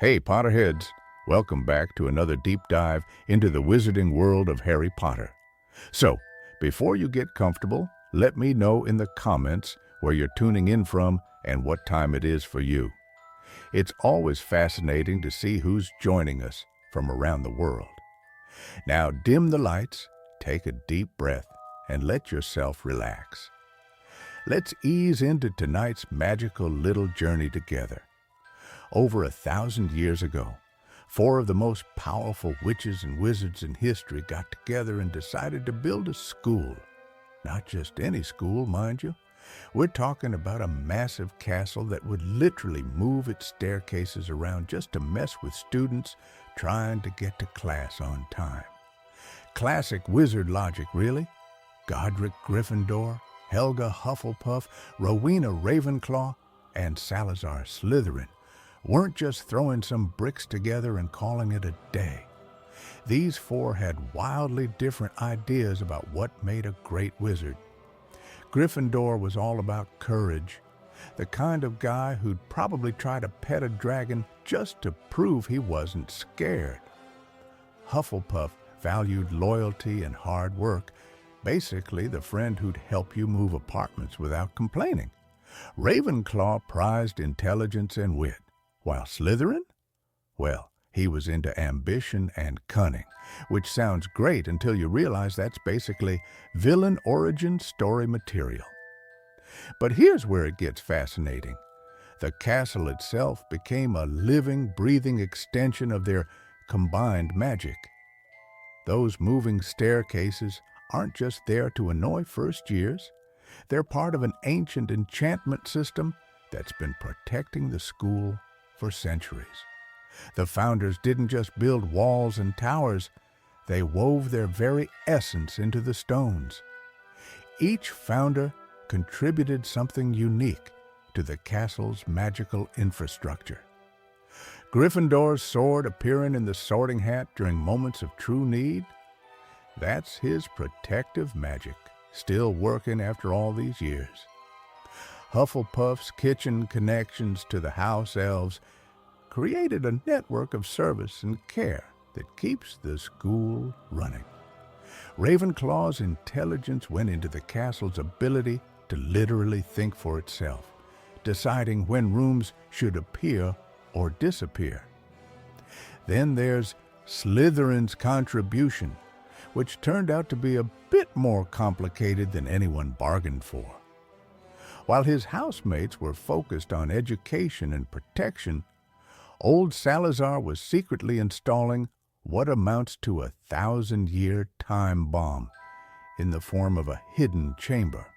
Hey, Potterheads! Welcome back to another deep dive into the wizarding world of Harry Potter. So, before you get comfortable, let me know in the comments where you're tuning in from and what time it is for you. It's always fascinating to see who's joining us from around the world. Now, dim the lights, take a deep breath, and let yourself relax. Let's ease into tonight's magical little journey together. Over 1,000 years ago, 4 of the most powerful witches and wizards in history got together and decided to build a school. Not just any school, mind you. We're talking about a massive castle that would literally move its staircases around just to mess with students trying to get to class on time. Classic wizard logic, really. Godric Gryffindor, Helga Hufflepuff, Rowena Ravenclaw, and Salazar Slytherin weren't just throwing some bricks together and calling it a day. These 4 had wildly different ideas about what made a great wizard. Gryffindor was all about courage, the kind of guy who'd probably try to pet a dragon just to prove he wasn't scared. Hufflepuff valued loyalty and hard work, basically the friend who'd help you move apartments without complaining. Ravenclaw prized intelligence and wit, while Slytherin? Well, he was into ambition and cunning, which sounds great until you realize that's basically villain origin story material. But here's where it gets fascinating. The castle itself became a living, breathing extension of their combined magic. Those moving staircases aren't just there to annoy first years. They're part of an ancient enchantment system that's been protecting the school for centuries. The founders didn't just build walls and towers, they wove their very essence into the stones. Each founder contributed something unique to the castle's magical infrastructure. Gryffindor's sword appearing in the Sorting Hat during moments of true need? That's his protective magic, still working after all these years. Hufflepuff's kitchen connections to the house elves created a network of service and care that keeps the school running. Ravenclaw's intelligence went into the castle's ability to literally think for itself, deciding when rooms should appear or disappear. Then there's Slytherin's contribution, which turned out to be a bit more complicated than anyone bargained for. While his housemates were focused on education and protection, old Salazar was secretly installing what amounts to a 1,000-year time bomb in the form of a hidden chamber.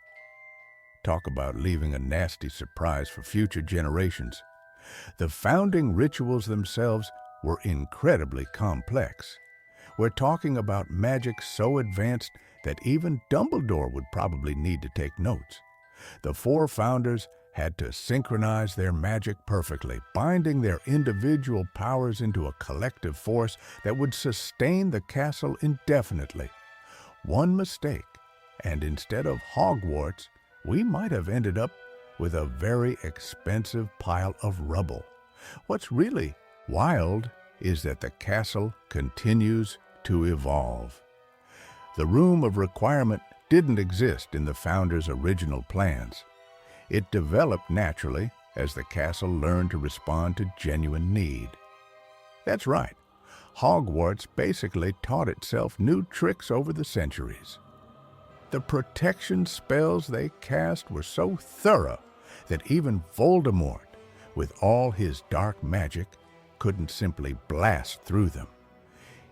Talk about leaving a nasty surprise for future generations. The founding rituals themselves were incredibly complex. We're talking about magic so advanced that even Dumbledore would probably need to take notes. The 4 founders had to synchronize their magic perfectly, binding their individual powers into a collective force that would sustain the castle indefinitely. One mistake, and instead of Hogwarts, we might have ended up with a very expensive pile of rubble. What's really wild is that the castle continues to evolve. The Room of Requirement didn't exist in the founders' original plans. It developed naturally as the castle learned to respond to genuine need. That's right, Hogwarts basically taught itself new tricks over the centuries. The protection spells they cast were so thorough that even Voldemort, with all his dark magic, couldn't simply blast through them.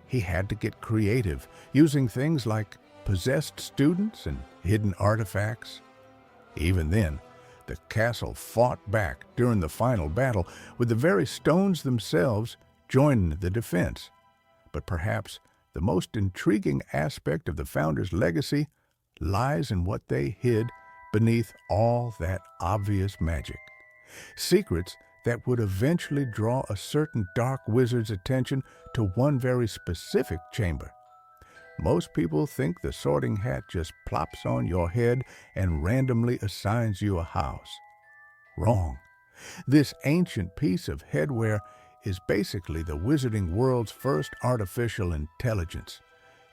He had to get creative, using things like possessed students and hidden artifacts. Even then, the castle fought back during the final battle, with the very stones themselves joining the defense. But perhaps the most intriguing aspect of the founders' legacy lies in what they hid beneath all that obvious magic. Secrets that would eventually draw a certain dark wizard's attention to one very specific chamber. Most people think the Sorting Hat just plops on your head and randomly assigns you a house. Wrong. This ancient piece of headwear is basically the wizarding world's first artificial intelligence,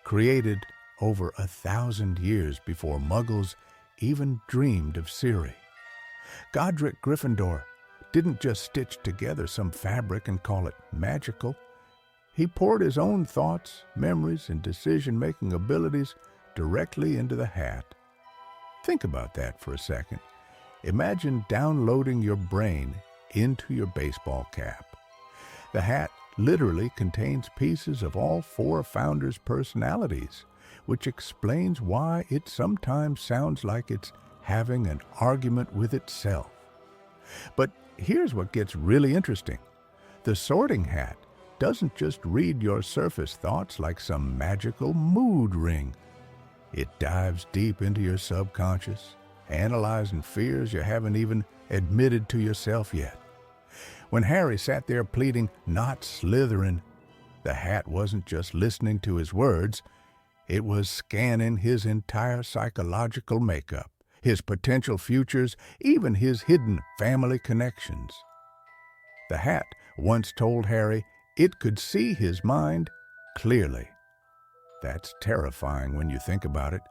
created over 1,000 years before Muggles even dreamed of Siri. Godric Gryffindor didn't just stitch together some fabric and call it magical. He poured his own thoughts, memories, and decision-making abilities directly into the hat. Think about that for a second. Imagine downloading your brain into your baseball cap. The hat literally contains pieces of all 4 founders' personalities, which explains why it sometimes sounds like it's having an argument with itself. But here's what gets really interesting. The sorting hat doesn't just read your surface thoughts like some magical mood ring. It dives deep into your subconscious, analyzing fears you haven't even admitted to yourself yet. When Harry sat there pleading, "Not Slytherin," the hat wasn't just listening to his words, it was scanning his entire psychological makeup, his potential futures, even his hidden family connections. The hat once told Harry it could see his mind clearly. That's terrifying when you think about it.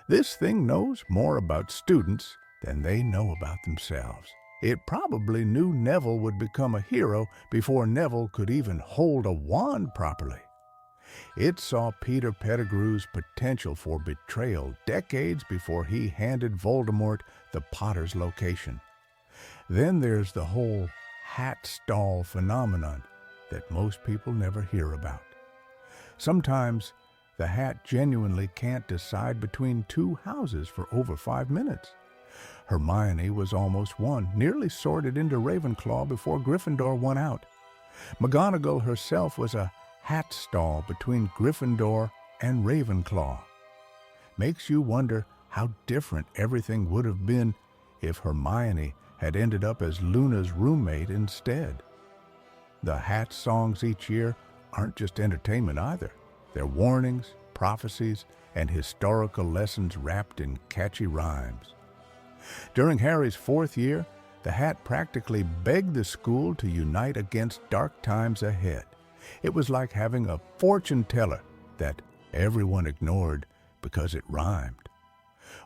This thing knows more about students than they know about themselves. It probably knew Neville would become a hero before Neville could even hold a wand properly. It saw Peter Pettigrew's potential for betrayal decades before he handed Voldemort the Potter's location. Then there's the whole hat stall phenomenon that most people never hear about. Sometimes the hat genuinely can't decide between 2 houses for over 5 minutes. Hermione was almost won, nearly sorted into Ravenclaw before Gryffindor won out. McGonagall herself was a hat stall between Gryffindor and Ravenclaw. Makes you wonder how different everything would have been if Hermione had ended up as Luna's roommate instead. The hat songs each year aren't just entertainment either. They're warnings, prophecies, and historical lessons wrapped in catchy rhymes. During Harry's 4th year, the hat practically begged the school to unite against dark times ahead. It was like having a fortune teller that everyone ignored because it rhymed.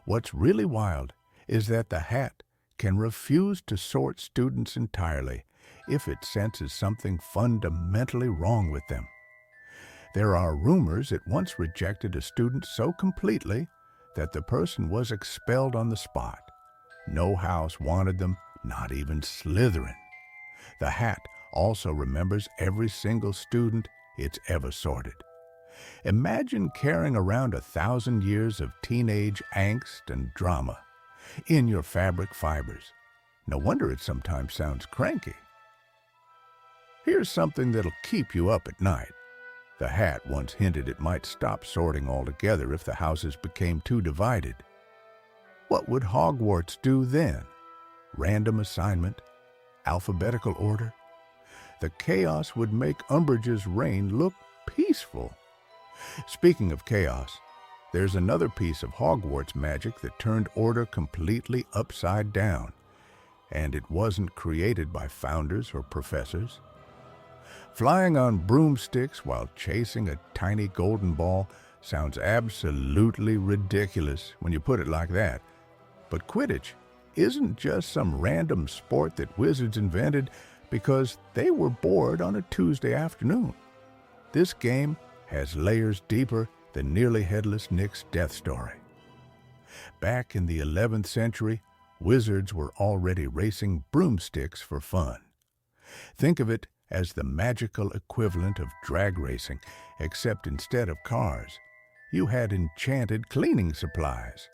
What's really wild is that the hat can refuse to sort students entirely if it senses something fundamentally wrong with them. There are rumors it once rejected a student so completely that the person was expelled on the spot. No house wanted them, not even Slytherin. The hat also remembers every single student it's ever sorted. Imagine carrying around 1,000 years of teenage angst and drama in your fabric fibers. No wonder it sometimes sounds cranky. Here's something that'll keep you up at night. The hat once hinted it might stop sorting altogether if the houses became too divided. What would Hogwarts do then? Random assignment? Alphabetical order? The chaos would make Umbridge's reign look peaceful. Speaking of chaos, there's another piece of Hogwarts magic that turned order completely upside down, and it wasn't created by founders or professors. Flying on broomsticks while chasing a tiny golden ball sounds absolutely ridiculous when you put it like that. But Quidditch isn't just some random sport that wizards invented because they were bored on a Tuesday afternoon. This game has layers deeper than Nearly Headless Nick's death story. Back in the 11th century, wizards were already racing broomsticks for fun. Think of it as the magical equivalent of drag racing, except instead of cars, you had enchanted cleaning supplies.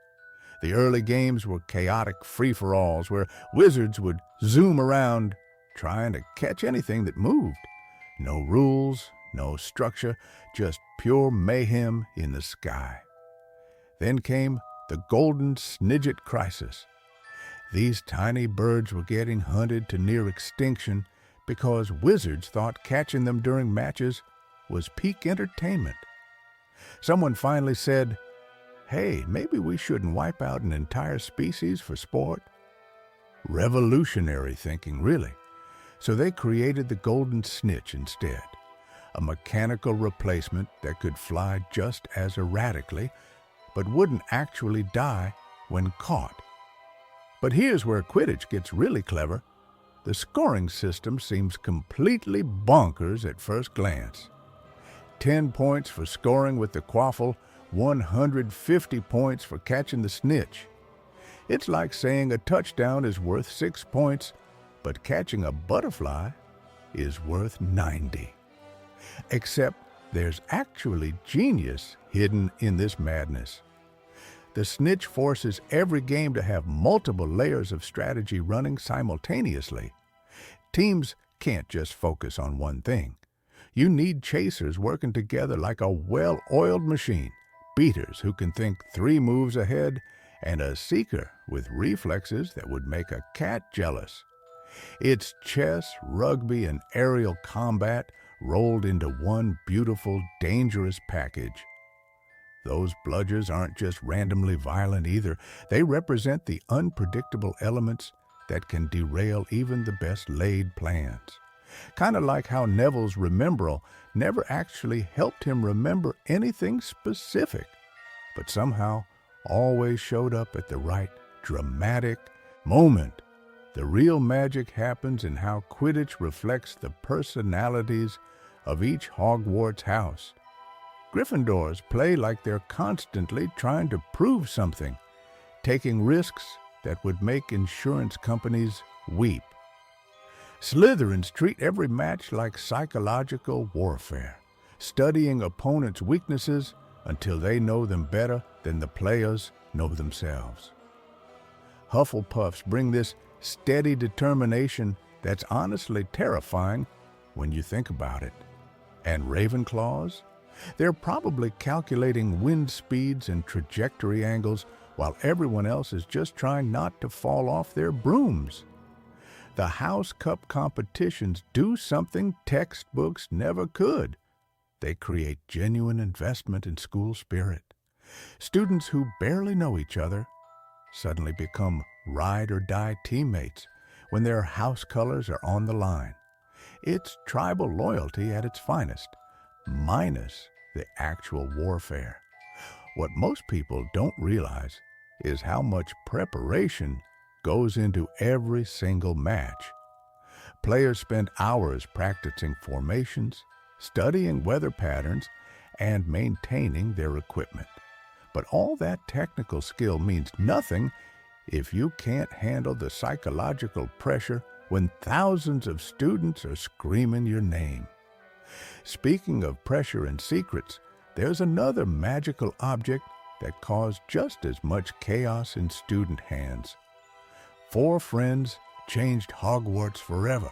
The early games were chaotic free-for-alls where wizards would zoom around trying to catch anything that moved. No rules, no structure, just pure mayhem in the sky. Then came the Golden Snidget Crisis. These tiny birds were getting hunted to near extinction because wizards thought catching them during matches was peak entertainment. Someone finally said, "Hey, maybe we shouldn't wipe out an entire species for sport." Revolutionary thinking, really. So they created the golden snitch instead, a mechanical replacement that could fly just as erratically, but wouldn't actually die when caught. But here's where Quidditch gets really clever. The scoring system seems completely bonkers at first glance. 10 points for scoring with the quaffle, 150 points for catching the snitch. It's like saying a touchdown is worth 6 points, but catching a butterfly is worth 90. Except there's actually genius hidden in this madness. The snitch forces every game to have multiple layers of strategy running simultaneously. Teams can't just focus on one thing. You need chasers working together like a well-oiled machine, beaters who can think 3 moves ahead, and a seeker with reflexes that would make a cat jealous. It's chess, rugby, and aerial combat rolled into one beautiful, dangerous package. Those bludgers aren't just randomly violent either. They represent the unpredictable elements that can derail even the best laid plans. Kind of like how Neville's Remembrall never actually helped him remember anything specific, but somehow always showed up at the right dramatic moment. The real magic happens in how Quidditch reflects the personalities of each Hogwarts house. Gryffindors play like they're constantly trying to prove something, taking risks that would make insurance companies weep. Slytherins treat every match like psychological warfare, studying opponents' weaknesses until they know them better than the players know themselves. Hufflepuffs bring this steady determination that's honestly terrifying when you think about it. And Ravenclaws? They're probably calculating wind speeds and trajectory angles while everyone else is just trying not to fall off their brooms. The House Cup competitions do something textbooks never could. They create genuine investment in school spirit. Students who barely know each other suddenly become ride-or-die teammates when their house colors are on the line. It's tribal loyalty at its finest, minus the actual warfare. What most people don't realize is how much preparation goes into every single match. Players spend hours practicing formations, studying weather patterns, and maintaining their equipment. But all that technical skill means nothing if you can't handle the psychological pressure when thousands of students are screaming your name. Speaking of pressure and secrets, there's another magical object that caused just as much chaos in student hands. 4 friends changed Hogwarts forever,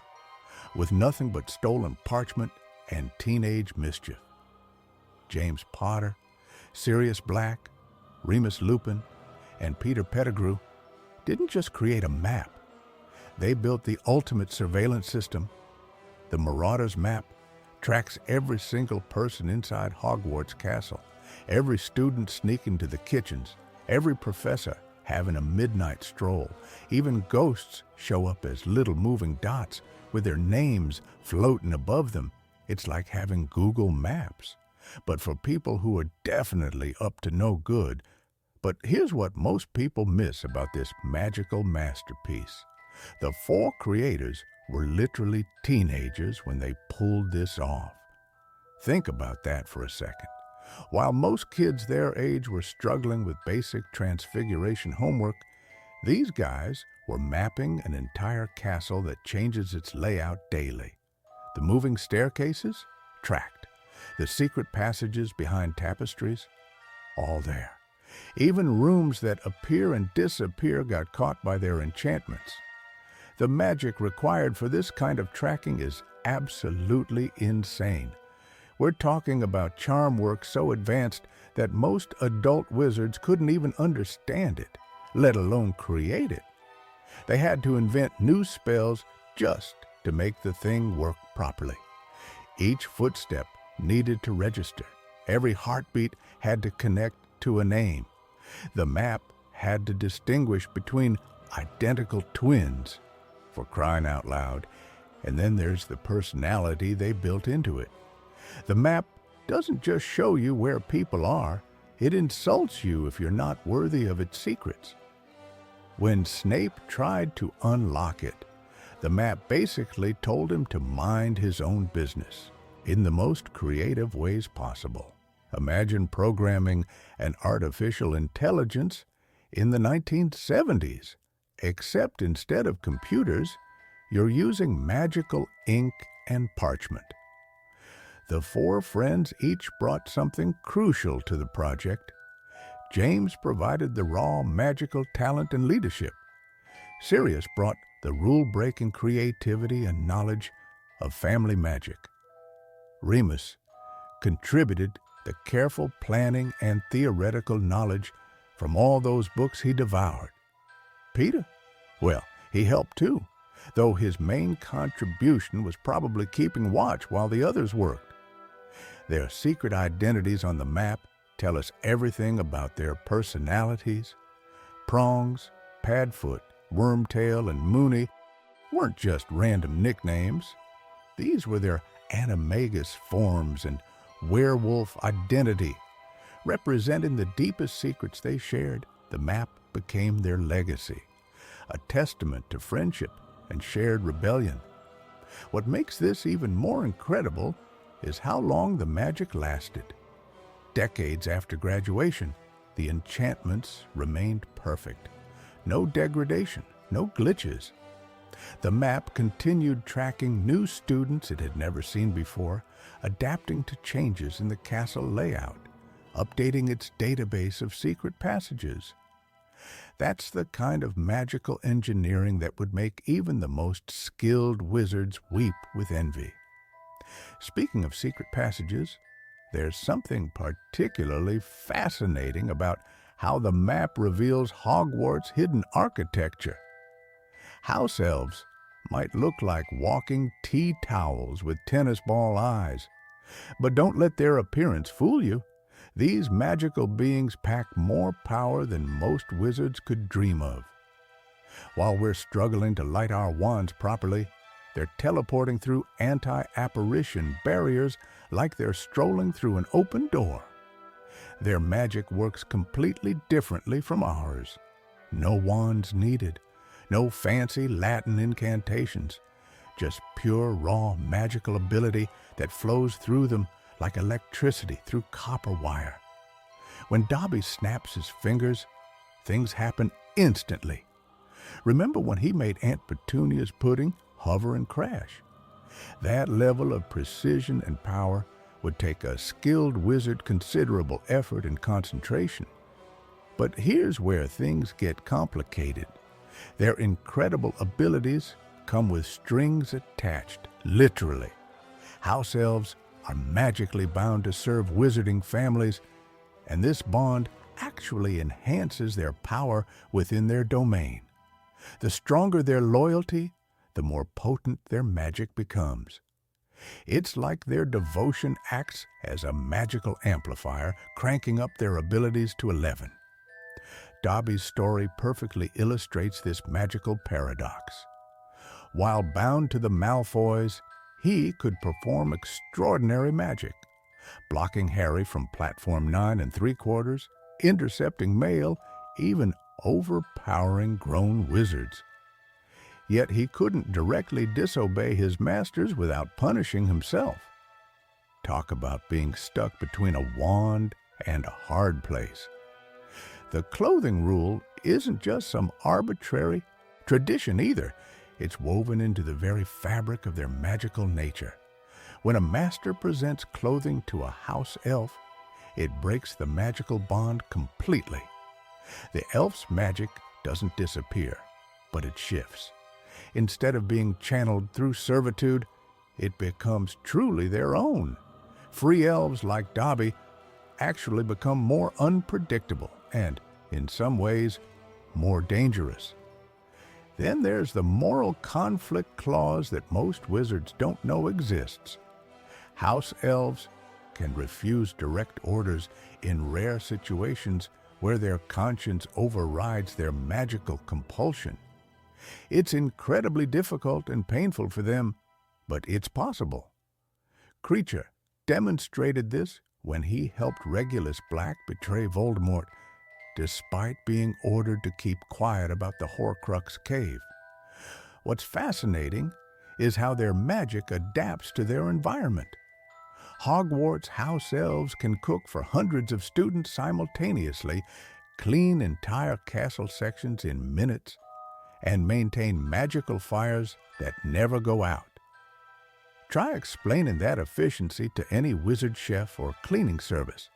with nothing but stolen parchment and teenage mischief. James Potter, Sirius Black, Remus Lupin, and Peter Pettigrew didn't just create a map. They built the ultimate surveillance system. The Marauders map tracks every single person inside Hogwarts Castle, every student sneaking to the kitchens, every professor having a midnight stroll. Even ghosts show up as little moving dots with their names floating above them. It's like having Google Maps, but for people who are definitely up to no good. But here's what most people miss about this magical masterpiece. The 4 creators were literally teenagers when they pulled this off. Think about that for a second. While most kids their age were struggling with basic Transfiguration homework, these guys were mapping an entire castle that changes its layout daily. The moving staircases? Tracked. The secret passages behind tapestries? All there. Even rooms that appear and disappear got caught by their enchantments. The magic required for this kind of tracking is absolutely insane. We're talking about charm work so advanced that most adult wizards couldn't even understand it, let alone create it. They had to invent new spells just to make the thing work properly. Each footstep needed to register. Every heartbeat had to connect to a name. The map had to distinguish between identical twins, for crying out loud, And then there's the personality they built into it. The map doesn't just show you where people are, it insults you if you're not worthy of its secrets. When Snape tried to unlock it, the map basically told him to mind his own business in the most creative ways possible. Imagine programming an artificial intelligence in the 1970s, except instead of computers, you're using magical ink and parchment. The four friends each brought something crucial to the project. James provided the raw magical talent and leadership. Sirius brought the rule-breaking creativity and knowledge of family magic. Remus contributed the careful planning and theoretical knowledge from all those books he devoured. Peter, well, he helped too, though his main contribution was probably keeping watch while the others worked. Their secret identities on the map tell us everything about their personalities. Prongs, Padfoot, Wormtail, and Moony weren't just random nicknames. These were their animagus forms and werewolf identity. Representing the deepest secrets they shared, the map became their legacy, a testament to friendship and shared rebellion. What makes this even more incredible is how long the magic lasted. Decades after graduation, the enchantments remained perfect. No degradation, no glitches. The map continued tracking new students it had never seen before, adapting to changes in the castle layout, updating its database of secret passages. That's the kind of magical engineering that would make even the most skilled wizards weep with envy. Speaking of secret passages, there's something particularly fascinating about how the map reveals Hogwarts' hidden architecture. House elves might look like walking tea towels with tennis ball eyes, but don't let their appearance fool you. These magical beings pack more power than most wizards could dream of. While we're struggling to light our wands properly, they're teleporting through anti-apparition barriers like they're strolling through an open door. Their magic works completely differently from ours. No wands needed, no fancy Latin incantations, just pure raw magical ability that flows through them like electricity through copper wire. When Dobby snaps his fingers, things happen instantly. Remember when he made Aunt Petunia's pudding hover and crash? That level of precision and power would take a skilled wizard considerable effort and concentration. But here's where things get complicated. Their incredible abilities come with strings attached, literally. House elves are magically bound to serve wizarding families, and this bond actually enhances their power within their domain. The stronger their loyalty, the more potent their magic becomes. It's like their devotion acts as a magical amplifier, cranking up their abilities to 11. Dobby's story perfectly illustrates this magical paradox. While bound to the Malfoys, he could perform extraordinary magic, blocking Harry from platform 9 3/4, intercepting mail, even overpowering grown wizards. Yet he couldn't directly disobey his masters without punishing himself. Talk about being stuck between a wand and a hard place. The clothing rule isn't just some arbitrary tradition either. It's woven into the very fabric of their magical nature. When a master presents clothing to a house elf, it breaks the magical bond completely. The elf's magic doesn't disappear, but it shifts. Instead of being channeled through servitude, it becomes truly their own. Free elves like Dobby actually become more unpredictable and, in some ways, more dangerous. Then there's the moral conflict clause that most wizards don't know exists. House elves can refuse direct orders in rare situations where their conscience overrides their magical compulsion. It's incredibly difficult and painful for them but it's possible. Creature demonstrated this when he helped Regulus Black betray Voldemort, despite being ordered to keep quiet about the Horcrux cave. What's fascinating is how their magic adapts to their environment. Hogwarts house elves can cook for hundreds of students simultaneously, clean entire castle sections in minutes, and maintain magical fires that never go out. Try explaining that efficiency to any wizard chef or cleaning service.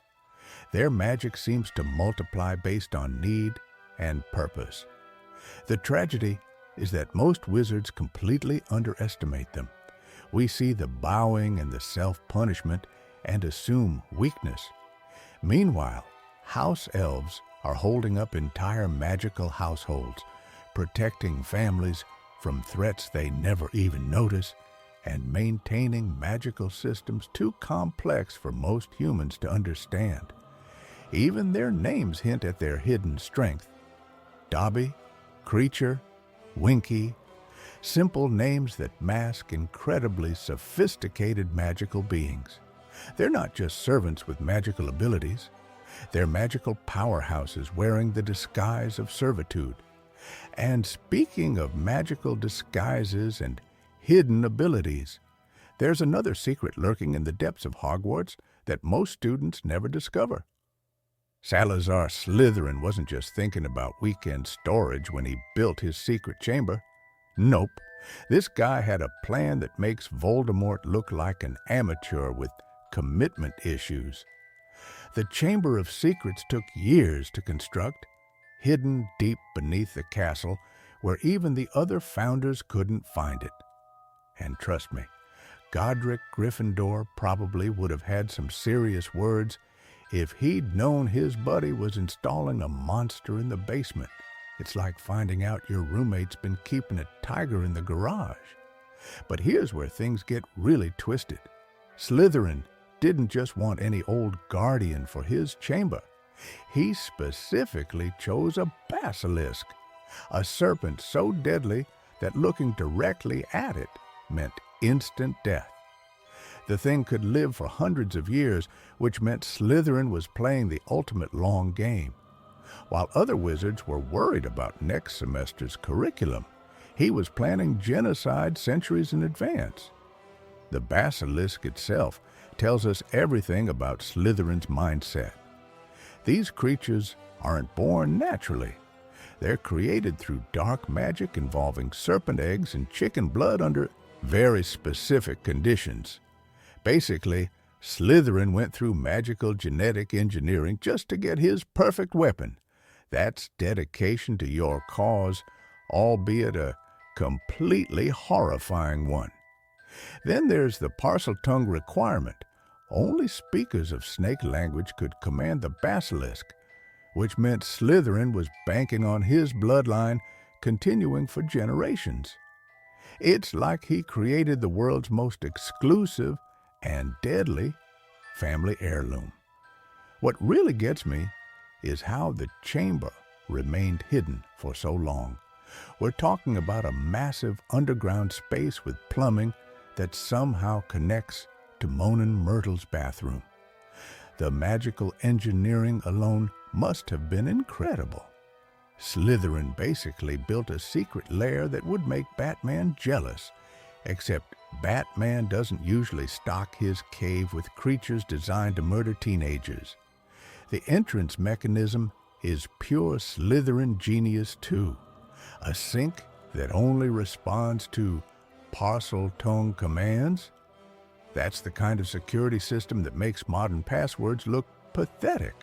Their magic seems to multiply based on need and purpose. The tragedy is that most wizards completely underestimate them. We see the bowing and the self-punishment and assume weakness. Meanwhile, house elves are holding up entire magical households, protecting families from threats they never even notice, and maintaining magical systems too complex for most humans to understand. Even their names hint at their hidden strength. Dobby, Creature, Winky, simple names that mask incredibly sophisticated magical beings. They're not just servants with magical abilities. They're magical powerhouses wearing the disguise of servitude. And speaking of magical disguises and hidden abilities, there's another secret lurking in the depths of Hogwarts that most students never discover. Salazar Slytherin wasn't just thinking about weekend storage when he built his secret chamber. Nope, this guy had a plan that makes Voldemort look like an amateur with commitment issues. The Chamber of Secrets took years to construct, hidden deep beneath the castle where even the other founders couldn't find it. And trust me, Godric Gryffindor probably would have had some serious words if he'd known his buddy was installing a monster in the basement. It's like finding out your roommate's been keeping a tiger in the garage. But here's where things get really twisted. Slytherin didn't just want any old guardian for his chamber. He specifically chose a basilisk, a serpent so deadly that looking directly at it meant instant death. The thing could live for hundreds of years, which meant Slytherin was playing the ultimate long game. While other wizards were worried about next semester's curriculum, he was planning genocide centuries in advance. The basilisk itself tells us everything about Slytherin's mindset. These creatures aren't born naturally. They're created through dark magic involving serpent eggs and chicken blood under very specific conditions. Basically, Slytherin went through magical genetic engineering just to get his perfect weapon. That's dedication to your cause, albeit a completely horrifying one. Then there's the Parseltongue requirement. Only speakers of snake language could command the basilisk, which meant Slytherin was banking on his bloodline continuing for generations. It's like he created the world's most exclusive and deadly family heirloom. What really gets me is how the chamber remained hidden for so long. We're talking about a massive underground space with plumbing that somehow connects to Moanin' Myrtle's bathroom. The magical engineering alone must have been incredible. Slytherin basically built a secret lair that would make Batman jealous, except Batman doesn't usually stock his cave with creatures designed to murder teenagers. The entrance mechanism is pure Slytherin genius too, a sink that only responds to Parseltongue commands. That's the kind of security system that makes modern passwords look pathetic.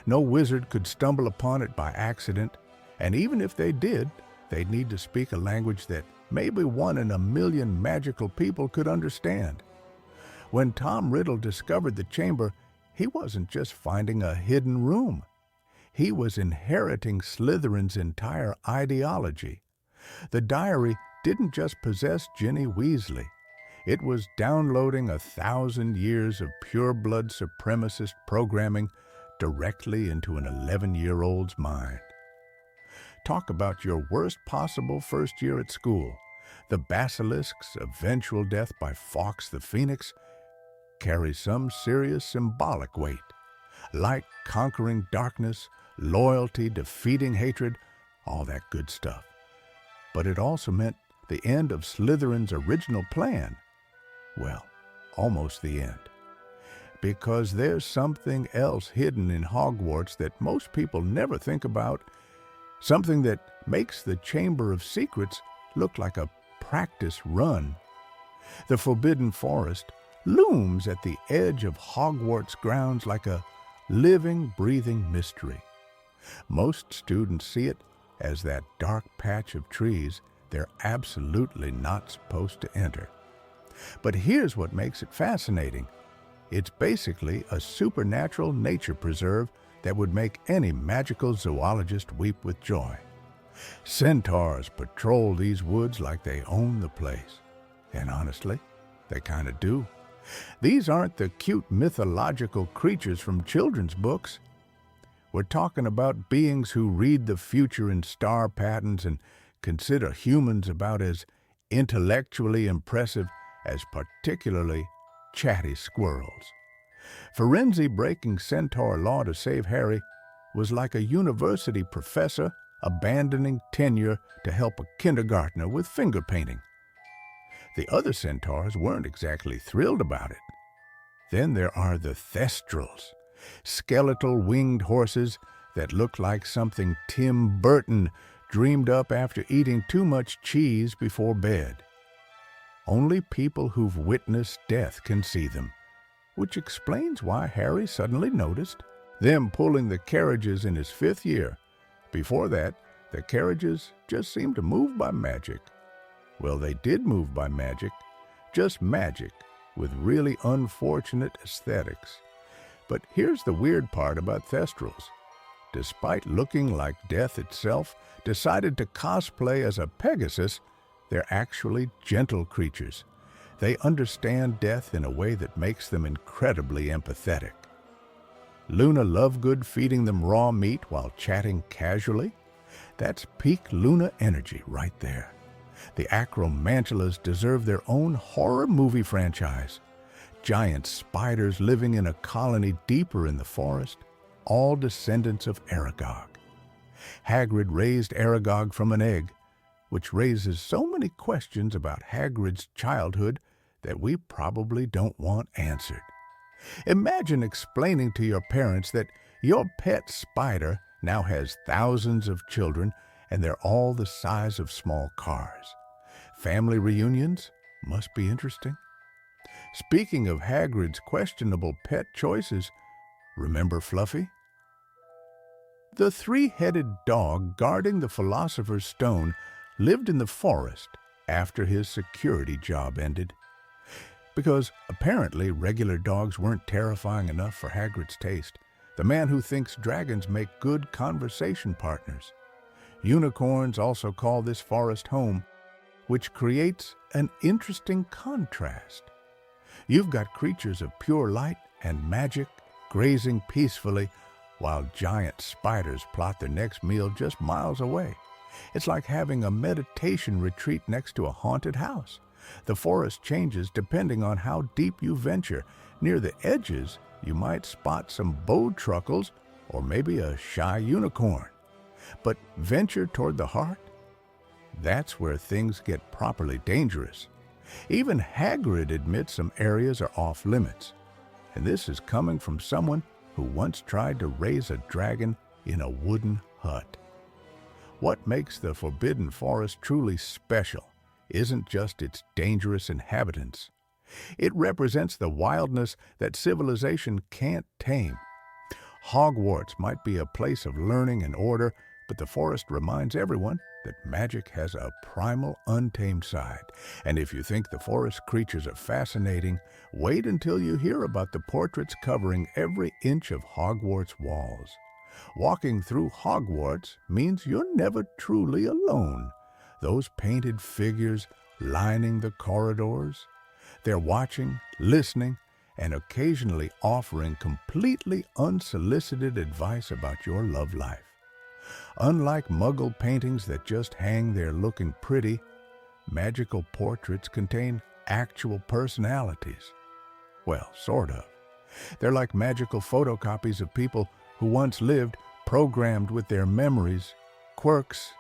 No wizard could stumble upon it by accident, and even if they did, they'd need to speak a language that maybe 1 in a million magical people could understand. When Tom Riddle discovered the chamber, he wasn't just finding a hidden room. He was inheriting Slytherin's entire ideology. The diary didn't just possess Ginny Weasley. It was downloading 1,000 years of pure-blood supremacist programming directly into an 11-year-old's mind. Talk about your worst possible first year at school. The basilisk's eventual death by Fawkes the Phoenix carries some serious symbolic weight. Light conquering darkness, loyalty defeating hatred, all that good stuff. But it also meant the end of Slytherin's original plan. Well, almost the end. Because there's something else hidden in Hogwarts that most people never think about, something that makes the Chamber of Secrets look like a practice run. The Forbidden Forest looms at the edge of Hogwarts grounds like a living, breathing mystery. Most students see it as that dark patch of trees they're absolutely not supposed to enter. But here's what makes it fascinating. It's basically a supernatural nature preserve that would make any magical zoologist weep with joy. Centaurs patrol these woods like they own the place. And honestly, they kind of do. These aren't the cute mythological creatures from children's books. We're talking about beings who read the future in star patterns and consider humans about as intellectually impressive as particularly chatty squirrels. Firenze breaking centaur law to save Harry was like a university professor abandoning tenure to help a kindergartner with finger painting. The other centaurs weren't exactly thrilled about it. Then there are the Thestrals, skeletal winged horses that look like something Tim Burton dreamed up after eating too much cheese before bed. Only people who've witnessed death can see them, which explains why Harry suddenly noticed them pulling the carriages in his 5th year. Before that, the carriages just seemed to move by magic. Well, they did move by magic, just magic, with really unfortunate aesthetics. But here's the weird part about Thestrals. Despite looking like death itself, decided to cosplay as a Pegasus, they're actually gentle creatures. They understand death in a way that makes them incredibly empathetic. Luna Lovegood feeding them raw meat while chatting casually? That's peak Luna energy right there. The Acromantulas deserve their own horror movie franchise. Giant spiders living in a colony deeper in the forest, all descendants of Aragog. Hagrid raised Aragog from an egg, which raises so many questions about Hagrid's childhood that we probably don't want answered. Imagine explaining to your parents that your pet spider now has thousands of children and they're all the size of small cars. Family reunions must be interesting. Speaking of Hagrid's questionable pet choices, remember Fluffy? The 3-headed dog guarding the Philosopher's Stone lived in the forest after his security job ended. Because apparently regular dogs weren't terrifying enough for Hagrid's taste. The man who thinks dragons make good conversation partners. Unicorns also call this forest home, which creates an interesting contrast. You've got creatures of pure light and magic grazing peacefully while giant spiders plot their next meal just miles away. It's like having a meditation retreat next to a haunted house. The forest changes depending on how deep you venture. Near the edges, you might spot some bowtruckles or maybe a shy unicorn. But venture toward the heart? That's where things get properly dangerous. Even Hagrid admits some areas are off limits. And this is coming from someone who once tried to raise a dragon in a wooden hut. What makes the Forbidden Forest truly special isn't just its dangerous inhabitants. It represents the wildness that civilization can't tame. Hogwarts might be a place of learning and order, but the forest reminds everyone that magic has a primal, untamed side. And if you think the forest creatures are fascinating, wait until you hear about the portraits covering every inch of Hogwarts walls. Walking through Hogwarts means you're never truly alone. Those painted figures lining the corridors, they're watching, listening, and occasionally offering completely unsolicited advice about your love life. Unlike Muggle paintings that just hang there looking pretty, magical portraits contain actual personalities. Well, sort of. They're like magical photocopies of people who once lived, programmed with their memories, quirks,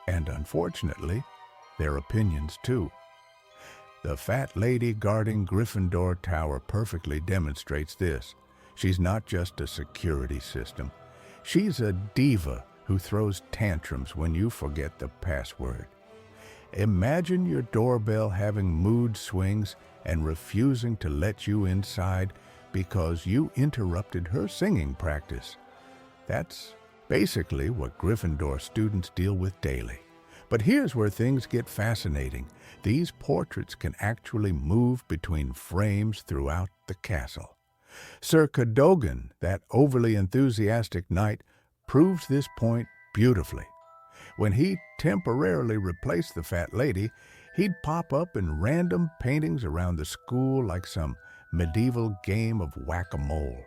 and unfortunately, their opinions too. The fat lady guarding Gryffindor Tower perfectly demonstrates this. She's not just a security system. She's a diva who throws tantrums when you forget the password. Imagine your doorbell having mood swings and refusing to let you inside because you interrupted her singing practice. That's basically what Gryffindor students deal with daily. But here's where things get fascinating. These portraits can actually move between frames throughout the castle. Sir Cadogan, that overly enthusiastic knight, proves this point beautifully. When he temporarily replaced the fat lady, he'd pop up in random paintings around the school like some medieval game of whack-a-mole.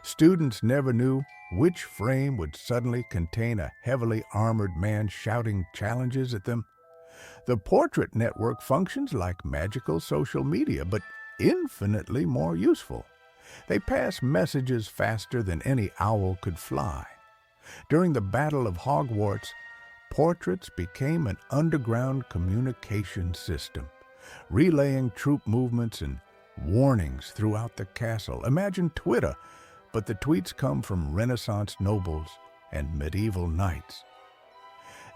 Students never knew which frame would suddenly contain a heavily armored man shouting challenges at them. The portrait network functions like magical social media, but infinitely more useful. They pass messages faster than any owl could fly. During the Battle of Hogwarts, portraits became an underground communication system, relaying troop movements and warnings throughout the castle. Imagine Twitter, but the tweets come from Renaissance nobles and medieval knights.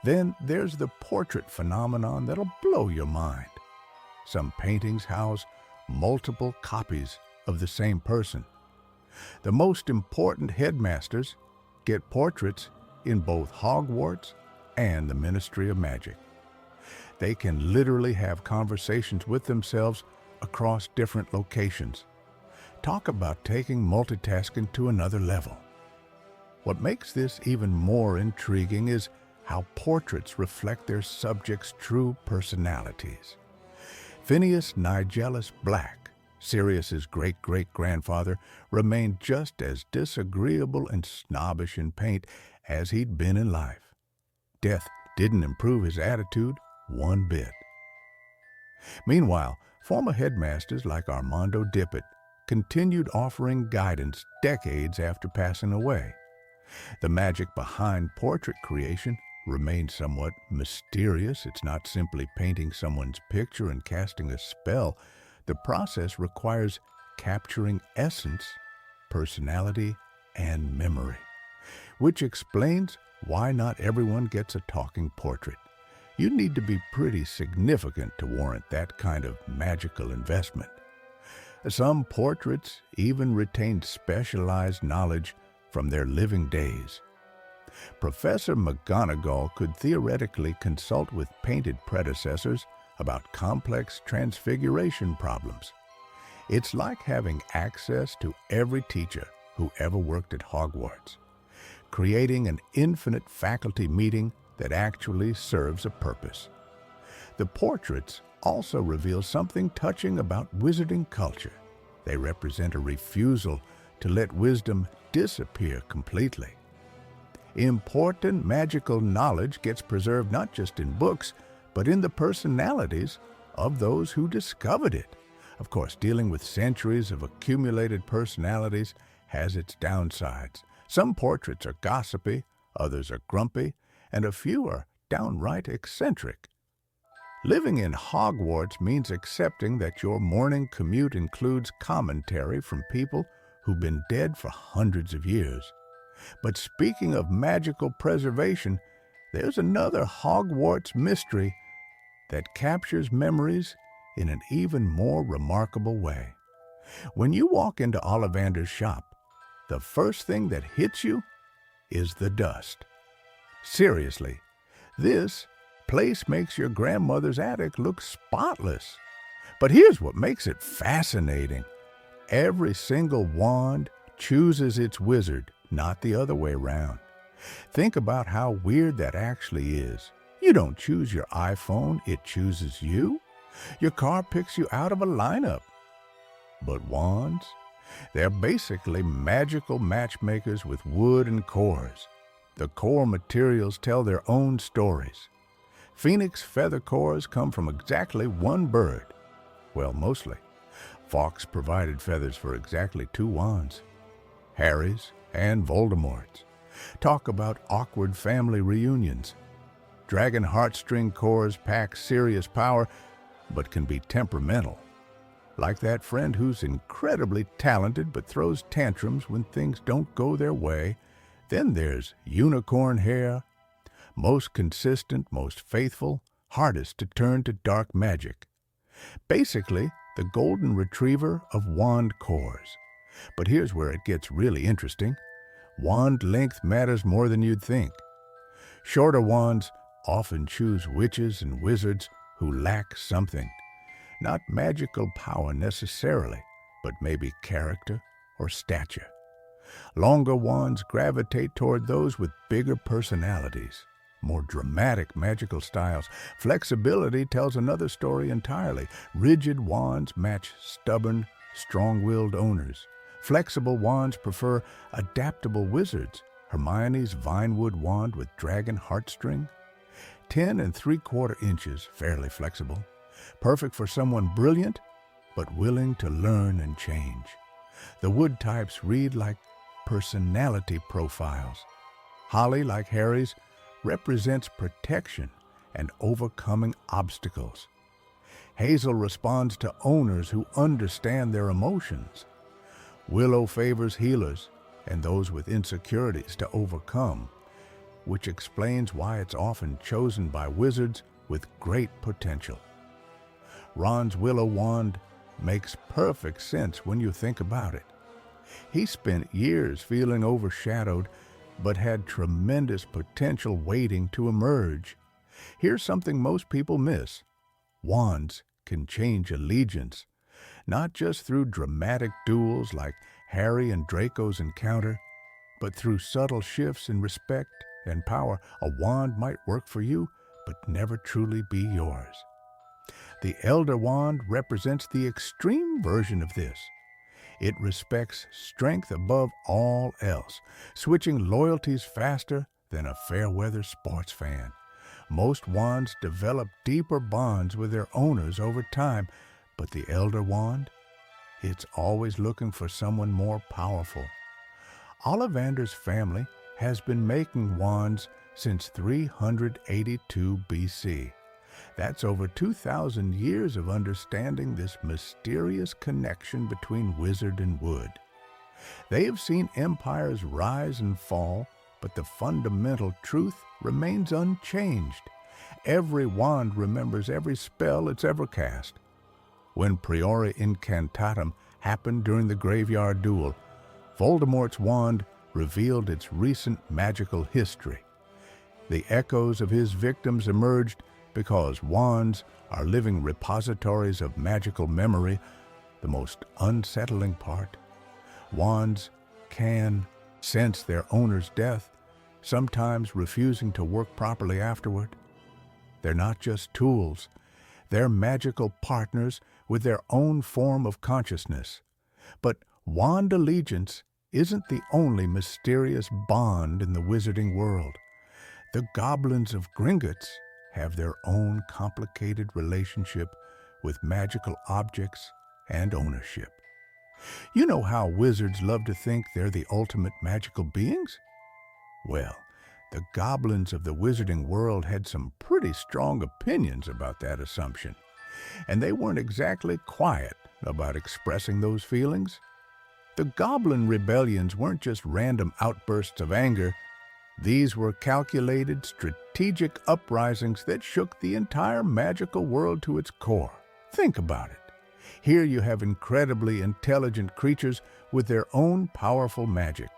Then there's the portrait phenomenon that'll blow your mind. Some paintings house multiple copies of the same person. The most important headmasters get portraits in both Hogwarts and the Ministry of Magic. They can literally have conversations with themselves across different locations. Talk about taking multitasking to another level. What makes this even more intriguing is how portraits reflect their subjects' true personalities. Phineas Nigellus Black, Sirius's great-great-grandfather, remained just as disagreeable and snobbish in paint as he'd been in life. Death didn't improve his attitude one bit. Meanwhile, former headmasters like Armando Dippet continued offering guidance decades after passing away. The magic behind portrait creation remains somewhat mysterious. It's not simply painting someone's picture and casting a spell. The process requires capturing essence, personality, and memory, which explains why not everyone gets a talking portrait. You need to be pretty significant to warrant that kind of magical investment. Some portraits even retain specialized knowledge from their living days. Professor McGonagall could theoretically consult with painted predecessors about complex transfiguration problems. It's like having access to every teacher who ever worked at Hogwarts, creating an infinite faculty meeting that actually serves a purpose. The portraits also reveal something touching about wizarding culture. They represent a refusal to let wisdom disappear completely. Important magical knowledge gets preserved not just in books, but in the personalities of those who discovered it. Of course, dealing with centuries of accumulated personalities has its downsides. Some portraits are gossipy, others are grumpy, and a few are downright eccentric. Living in Hogwarts means accepting that your morning commute includes commentary from people who've been dead for hundreds of years. But speaking of magical preservation, there's another Hogwarts mystery that captures memories in an even more remarkable way. When you walk into Ollivander's shop, the first thing that hits you is the dust. Seriously, this place makes your grandmother's attic look spotless. But here's what makes it fascinating. Every single wand chooses its wizard, not the other way around. Think about how weird that actually is. You don't choose your iPhone, it chooses you. Your car picks you out of a lineup. But wands? They're basically magical matchmakers with wood and cores. The core materials tell their own stories. Phoenix feather cores come from exactly one bird. Well, mostly. Fawkes provided feathers for exactly 2 wands. Harry's and Voldemort's. Talk about awkward family reunions. Dragon heartstring cores pack serious power, but can be temperamental. Like that friend who's incredibly talented but throws tantrums when things don't go their way. Then there's unicorn hair. Most consistent, most faithful, hardest to turn to dark magic. Basically, the golden retriever of wand cores. But here's where it gets really interesting. Wand length matters more than you'd think. Shorter wands often choose witches and wizards who lack something. Not magical power necessarily, but maybe character or stature. Longer wands gravitate toward those with bigger personalities, more dramatic magical styles. Flexibility tells another story entirely. Rigid wands match stubborn, strong-willed owners. Flexible wands prefer adaptable wizards. Hermione's Vinewood wand with dragon heartstring. 10 3/4 inches, fairly flexible. Perfect for someone brilliant, but willing to learn and change. The wood types read like personality profiles. Holly, like Harry's, represents protection and overcoming obstacles. Hazel responds to owners who understand their emotions. Willow favors healers and those with insecurities to overcome, which explains why it's often chosen by wizards with great potential. Ron's Willow wand makes perfect sense when you think about it. He spent years feeling overshadowed, but had tremendous potential waiting to emerge. Here's something most people miss. Wands can change allegiance, not just through dramatic duels like Harry and Draco's encounter, but through subtle shifts in respect and power. A wand might work for you, but never truly be yours. The Elder Wand represents the extreme version of this. It respects strength above all else, switching loyalties faster than a fair-weather sports fan. Most wands develop deeper bonds with their owners over time, but the Elder Wand, it's always looking for someone more powerful. Ollivander's family has been making wands since 382 BC. That's over 2,000 years of understanding this mysterious connection between wizard and wood. They have seen empires rise and fall, but the fundamental truth remains unchanged. Every wand remembers every spell it's ever cast. When Priori Incantatem happened during the graveyard duel, Voldemort's wand revealed its recent magical history. The echoes of his victims emerged because wands are living repositories of magical memory, the most unsettling part. Wands can sense their owner's death, sometimes refusing to work properly afterward. They're not just tools. They're magical partners with their own form of consciousness. But wand allegiance isn't the only mysterious bond in the wizarding world. The goblins of Gringotts have their own complicated relationship with magical objects and ownership. You know how wizards love to think they're the ultimate magical beings? Well, the goblins of the wizarding world had some pretty strong opinions about that assumption, and they weren't exactly quiet about expressing those feelings. The goblin rebellions weren't just random outbursts of anger. These were calculated, strategic uprisings that shook the entire magical world to its core. Think about it. Here you have incredibly intelligent creatures with their own powerful magic,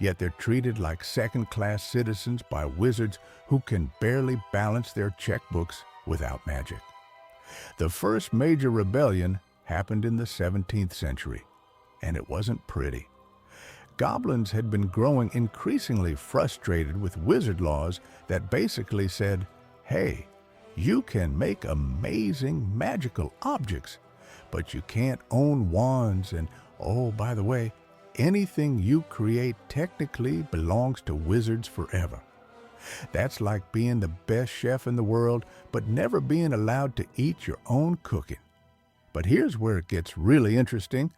yet they're treated like second-class citizens by wizards who can barely balance their checkbooks without magic. The first major rebellion happened in the 17th century, and it wasn't pretty. Goblins had been growing increasingly frustrated with wizard laws that basically said, hey, you can make amazing magical objects, but you can't own wands, and oh, by the way, anything you create technically belongs to wizards forever. That's like being the best chef in the world, but never being allowed to eat your own cooking. But here's where it gets really interesting.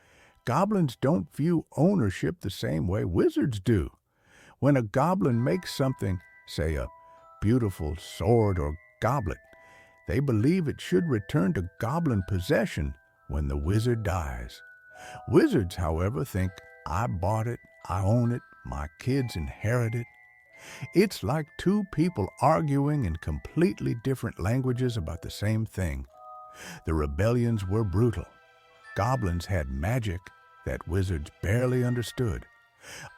Goblins don't view ownership the same way wizards do. When a goblin makes something, say a beautiful sword or goblet, they believe it should return to goblin possession when the wizard dies. Wizards, however, think, I bought it, I own it, my kids inherit it. It's like two people arguing in completely different languages about the same thing. The rebellions were brutal. Goblins had magic that wizards barely understood.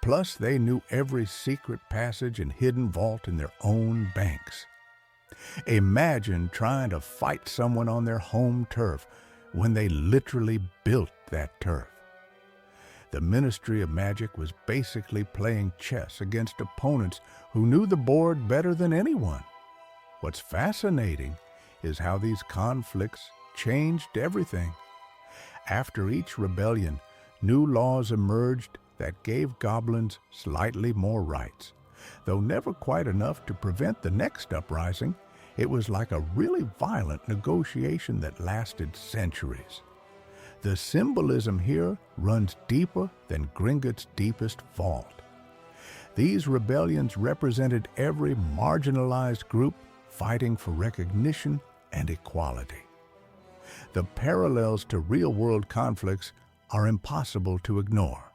Plus, they knew every secret passage and hidden vault in their own banks. Imagine trying to fight someone on their home turf when they literally built that turf. The Ministry of Magic was basically playing chess against opponents who knew the board better than anyone. What's fascinating is how these conflicts changed everything. After each rebellion, new laws emerged that gave goblins slightly more rights. Though never quite enough to prevent the next uprising, it was like a really violent negotiation that lasted centuries. The symbolism here runs deeper than Gringotts' deepest vault. These rebellions represented every marginalized group fighting for recognition and equality. The parallels to real-world conflicts are impossible to ignore.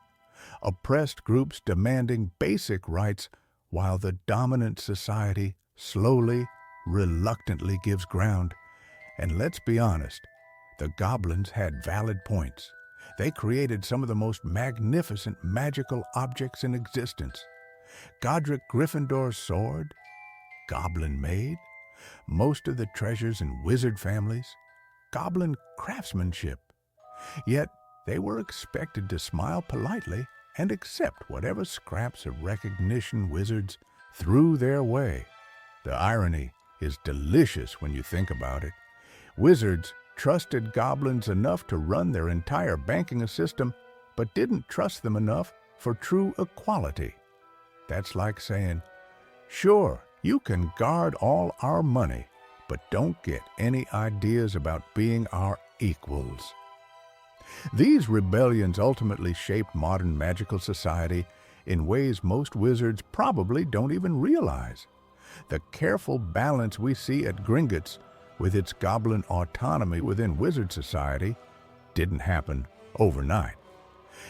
Oppressed groups demanding basic rights while the dominant society slowly, reluctantly gives ground. And let's be honest, the goblins had valid points. They created some of the most magnificent magical objects in existence. Godric Gryffindor's sword, goblin-made. Most of the treasures in wizard families, goblin craftsmanship. Yet they were expected to smile politely and accept whatever scraps of recognition wizards threw their way. The irony is delicious when you think about it. Wizards trusted goblins enough to run their entire banking system, but didn't trust them enough for true equality. That's like saying, sure, you can guard all our money, but don't get any ideas about being our equals. These rebellions ultimately shaped modern magical society in ways most wizards probably don't even realize. The careful balance we see at Gringotts with its goblin autonomy within wizard society didn't happen overnight.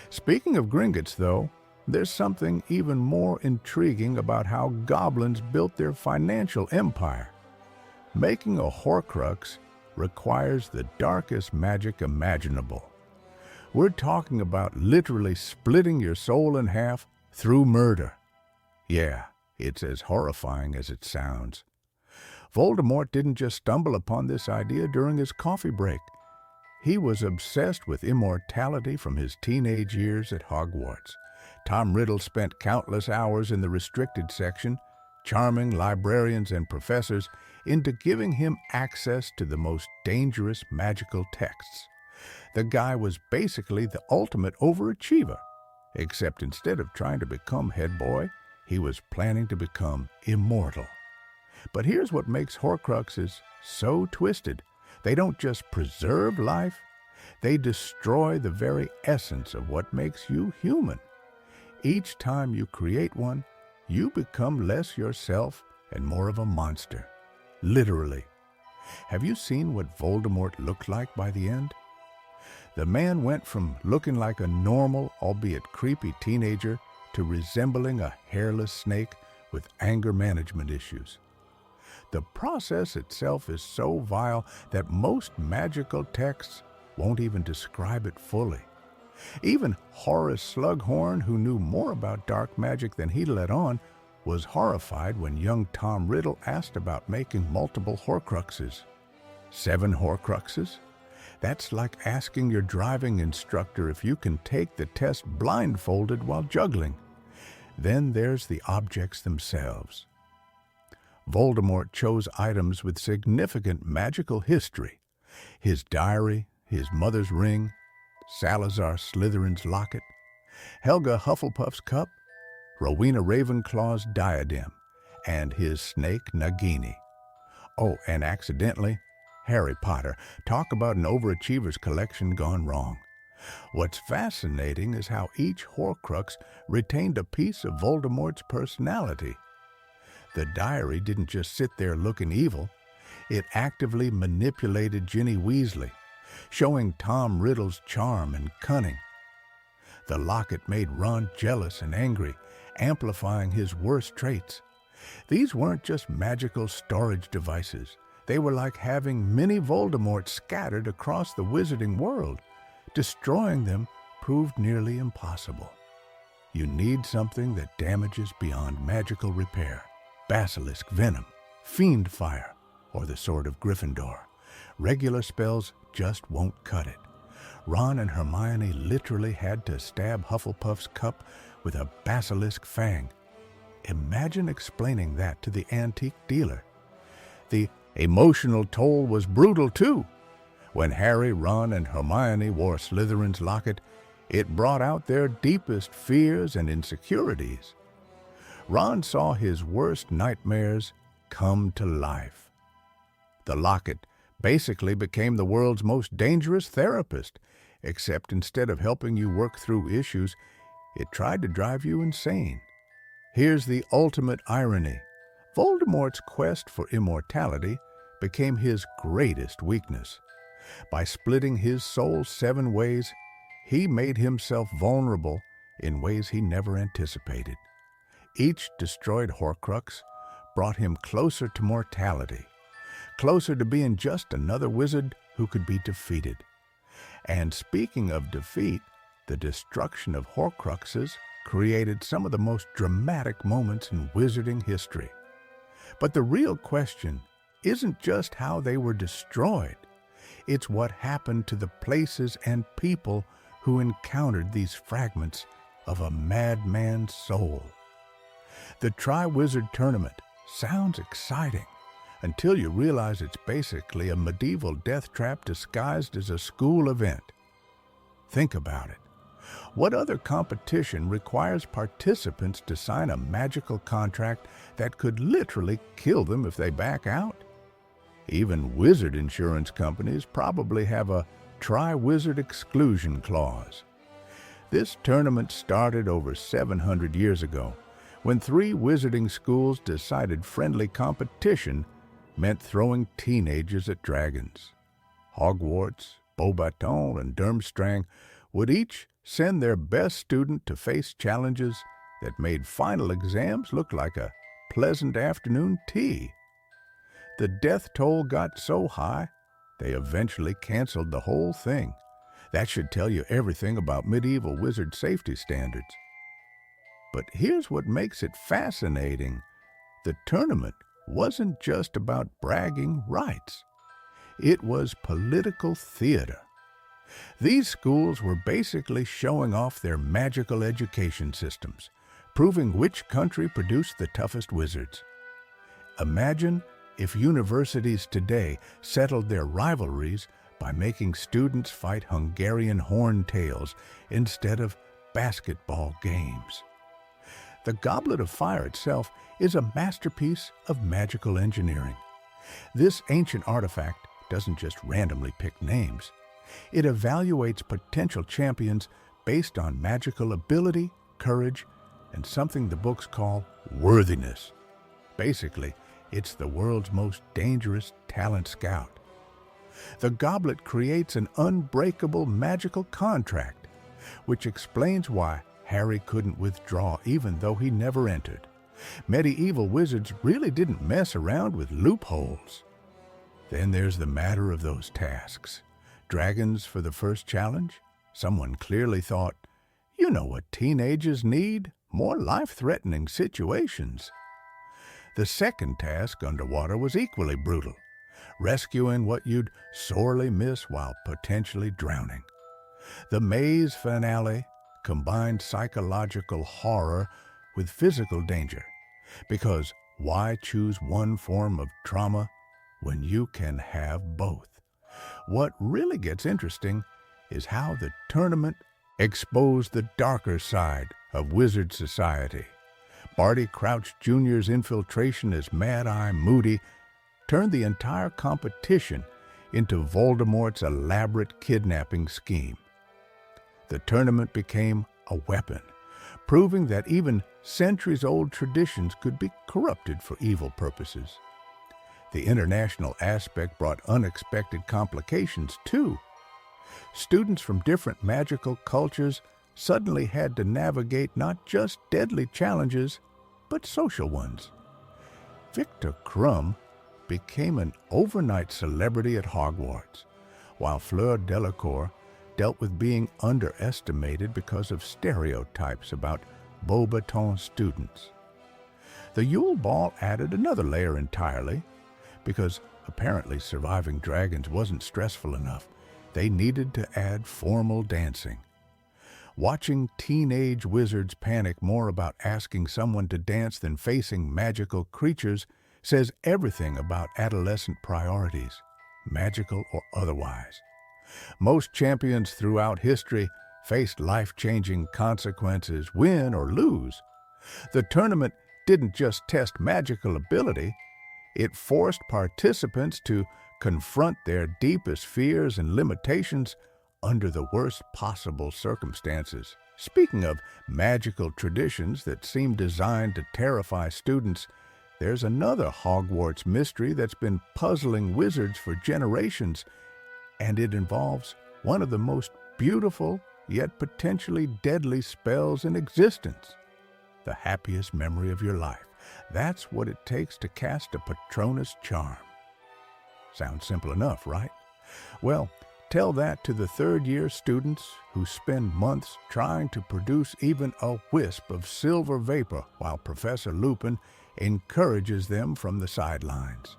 Speaking of Gringotts, though, there's something even more intriguing about how goblins built their financial empire. Making a Horcrux requires the darkest magic imaginable. We're talking about literally splitting your soul in half through murder. Yeah, it's as horrifying as it sounds. Voldemort didn't just stumble upon this idea during his coffee break. He was obsessed with immortality from his teenage years at Hogwarts. Tom Riddle spent countless hours in the restricted section, charming librarians and professors into giving him access to the most dangerous magical texts. The guy was basically the ultimate overachiever, except instead of trying to become head boy, he was planning to become immortal. But here's what makes Horcruxes so twisted. They don't just preserve life, they destroy the very essence of what makes you human. Each time you create one, you become less yourself and more of a monster. Literally. Have you seen what Voldemort looked like by the end? The man went from looking like a normal, albeit creepy teenager to resembling a hairless snake with anger management issues. The process itself is so vile that most magical texts won't even describe it fully. Even Horace Slughorn, who knew more about dark magic than he let on, was horrified when young Tom Riddle asked about making multiple Horcruxes. 7 Horcruxes? That's like asking your driving instructor if you can take the test blindfolded while juggling. Then there's the objects themselves. Voldemort chose items with significant magical history. His diary, his mother's ring, Salazar Slytherin's locket, Helga Hufflepuff's cup, Rowena Ravenclaw's diadem, and his snake Nagini. Oh, and accidentally, Harry Potter. Talk about an overachiever's collection gone wrong. What's fascinating is how each Horcrux retained a piece of Voldemort's personality. The diary didn't just sit there looking evil. It actively manipulated Ginny Weasley, showing Tom Riddle's charm and cunning. The locket made Ron jealous and angry, amplifying his worst traits. These weren't just magical storage devices. They were like having mini Voldemort scattered across the wizarding world. Destroying them proved nearly impossible. You need something that damages beyond magical repair. Basilisk venom, fiend fire, or the sword of Gryffindor. Regular spells just won't cut it. Ron and Hermione literally had to stab Hufflepuff's cup with a basilisk fang. Imagine explaining that to the antique dealer. The emotional toll was brutal too. When Harry, Ron, and Hermione wore Slytherin's locket, it brought out their deepest fears and insecurities. Ron saw his worst nightmares come to life. The locket basically became the world's most dangerous therapist, except instead of helping you work through issues, it tried to drive you insane. Here's the ultimate irony. Voldemort's quest for immortality became his greatest weakness. By splitting his soul 7 ways, he made himself vulnerable in ways he never anticipated. Each destroyed Horcrux brought him closer to mortality, closer to being just another wizard who could be defeated. And speaking of defeat, the destruction of Horcruxes created some of the most dramatic moments in wizarding history. But the real question isn't just how they were destroyed. It's what happened to the places and people who encountered these fragments of a madman's soul. The Triwizard Tournament sounds exciting until you realize it's basically a medieval death trap disguised as a school event. Think about it. What other competition requires participants to sign a magical contract that could literally kill them if they back out? Even wizard insurance companies probably have a Triwizard exclusion clause. This tournament started over 700 years ago, when 3 wizarding schools decided friendly competition meant throwing teenagers at dragons. Hogwarts, Beauxbaton, and Durmstrang would each send their best student to face challenges that made final exams look like a pleasant afternoon tea. The death toll got so high, they eventually canceled the whole thing. That should tell you everything about medieval wizard safety standards. But here's what makes it fascinating. The tournament wasn't just about bragging rights. It was political theater. These schools were basically showing off their magical education systems, proving which country produced the toughest wizards. Imagine if universities today settled their rivalries by making students fight Hungarian horntails instead of basketball games. The Goblet of Fire itself is a masterpiece of magical engineering. This ancient artifact doesn't just randomly pick names. It evaluates potential champions based on magical ability, courage, and something the books call worthiness. Basically, it's the world's most dangerous talent scout. The goblet creates an unbreakable magical contract, which explains why Harry couldn't withdraw even though he never entered. Medieval wizards really didn't mess around with loopholes. Then there's the matter of those tasks. Dragons for the first challenge? Someone clearly thought, you know what teenagers need? More life-threatening situations. The second task underwater was equally brutal, rescuing what you'd sorely miss while potentially drowning. The maze finale combined psychological horror with physical danger, because why choose one form of trauma when you can have both? What really gets interesting is how the tournament exposed the darker side of wizard society. Barty Crouch Jr.'s infiltration as Mad-Eye Moody turned the entire competition into Voldemort's elaborate kidnapping scheme. The tournament became a weapon, proving that even centuries-old traditions could be corrupted for evil purposes. The international aspect brought unexpected complications, too. Students from different magical cultures suddenly had to navigate not just deadly challenges, but social ones. Victor Krum became an overnight celebrity at Hogwarts, while Fleur Delacour dealt with being underestimated because of stereotypes about Beauxbaton students. The Yule Ball added another layer entirely, because apparently surviving dragons wasn't stressful enough. They needed to add formal dancing. Watching teenage wizards panic more about asking someone to dance than facing magical creatures says everything about adolescent priorities, magical or otherwise. Most champions throughout history faced life-changing consequences, win or lose. The tournament didn't just test magical ability, it forced participants to confront their deepest fears and limitations under the worst possible circumstances. Speaking of magical traditions that seem designed to terrify students, there's another Hogwarts mystery that's been puzzling wizards for generations, and it involves one of the most beautiful yet potentially deadly spells in existence. The happiest memory of your life. That's what it takes to cast a Patronus charm. Sounds simple enough, right? Well, tell that to the third-year students who spend months trying to produce even a wisp of silver vapor while Professor Lupin encourages them from the sidelines.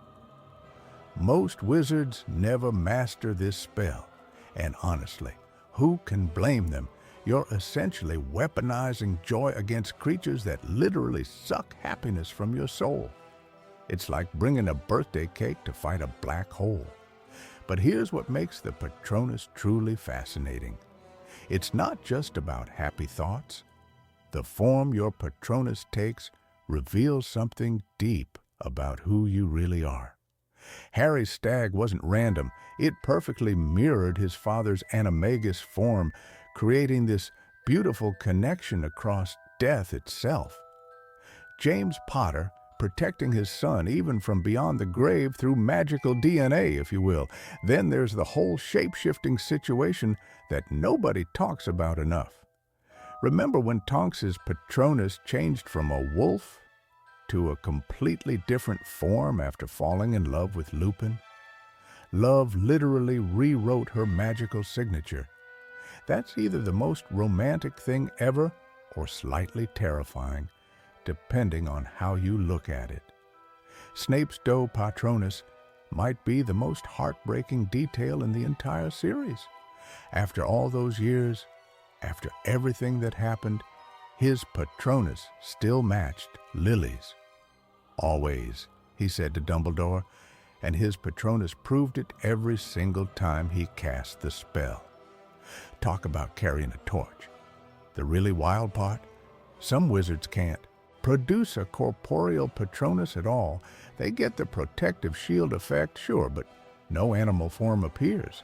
Most wizards never master this spell, and honestly, who can blame them? You're essentially weaponizing joy against creatures that literally suck happiness from your soul. It's like bringing a birthday cake to fight a black hole. But here's what makes the Patronus truly fascinating. It's not just about happy thoughts. The form your Patronus takes reveals something deep about who you really are. Harry's stag wasn't random. It perfectly mirrored his father's animagus form, creating this beautiful connection across death itself. James Potter protecting his son even from beyond the grave through magical DNA, if you will. Then there's the whole shape-shifting situation that nobody talks about enough. Remember when Tonks's Patronus changed from a wolf to a completely different form after falling in love with Lupin? Love literally rewrote her magical signature. That's either the most romantic thing ever or slightly terrifying, depending on how you look at it. Snape's Doe Patronus might be the most heartbreaking detail in the entire series. After all those years, after everything that happened, his Patronus still matched Lily's. Always, he said to Dumbledore, and his Patronus proved it every single time he cast the spell. Talk about carrying a torch. The really wild part? Some wizards can't produce a corporeal Patronus at all. They get the protective shield effect, sure, but no animal form appears.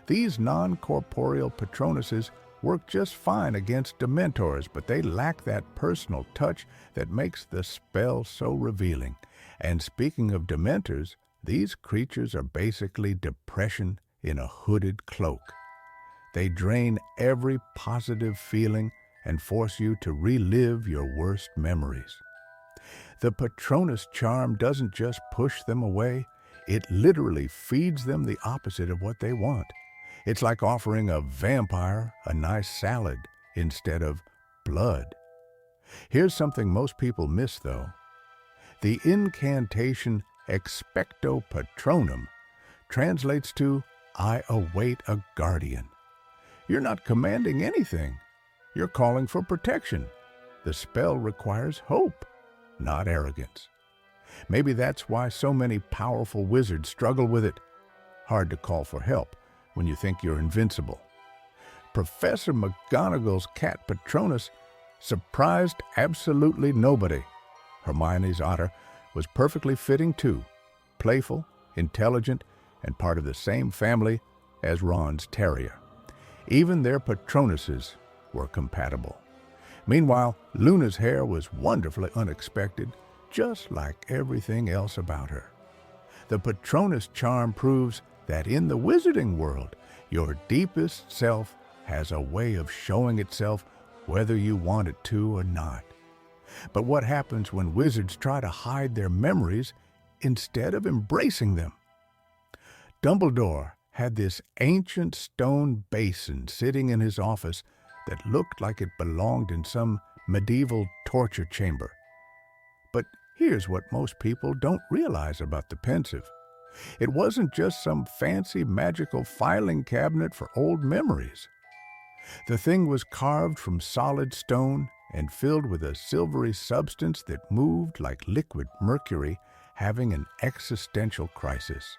These non-corporeal Patronuses work just fine against Dementors, but they lack that personal touch that makes the spell so revealing. And speaking of Dementors, these creatures are basically depression in a hooded cloak. They drain every positive feeling and force you to relive your worst memories. The Patronus charm doesn't just push them away, it literally feeds them the opposite of what they want. It's like offering a vampire a nice salad instead of blood. Here's something most people miss, though. The incantation Expecto Patronum translates to I await a guardian. You're not commanding anything. You're calling for protection. The spell requires hope, not arrogance. Maybe that's why so many powerful wizards struggle with it. Hard to call for help when you think you're invincible. Professor McGonagall's cat Patronus surprised absolutely nobody. Hermione's otter was perfectly fitting too, playful, intelligent, and part of the same family as Ron's terrier. Even their patronuses were compatible. Meanwhile, Luna's hair was wonderfully unexpected, just like everything else about her. The Patronus charm proves that in the wizarding world, your deepest self has a way of showing itself whether you want it to or not. But what happens when wizards try to hide their memories instead of embracing them? Dumbledore had this ancient stone basin sitting in his office that looked like it belonged in some medieval torture chamber. But here's what most people don't realize about the pensive. It wasn't just some fancy magical filing cabinet for old memories. The thing was carved from solid stone and filled with a silvery substance that moved like liquid mercury having an existential crisis.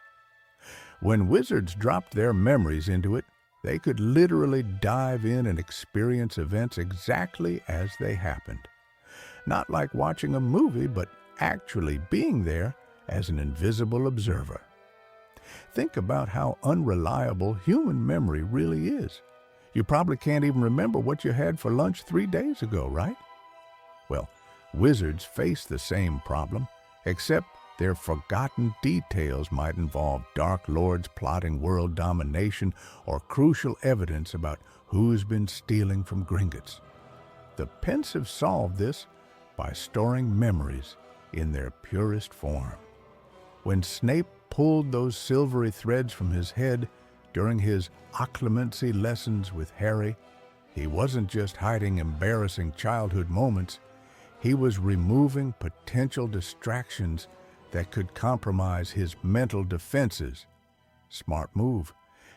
When wizards dropped their memories into it, they could literally dive in and experience events exactly as they happened. Not like watching a movie, but actually being there as an invisible observer. Think about how unreliable human memory really is. You probably can't even remember what you had for lunch 3 days ago, right? Well, wizards face the same problem, except their forgotten details might involve Dark Lords plotting world domination or crucial evidence about who's been stealing from Gringotts. The pensive solved this by storing memories in their purest form. When Snape pulled those silvery threads from his head during his occlumency lessons with Harry, he wasn't just hiding embarrassing childhood moments, he was removing potential distractions that could compromise his mental defenses. Smart move,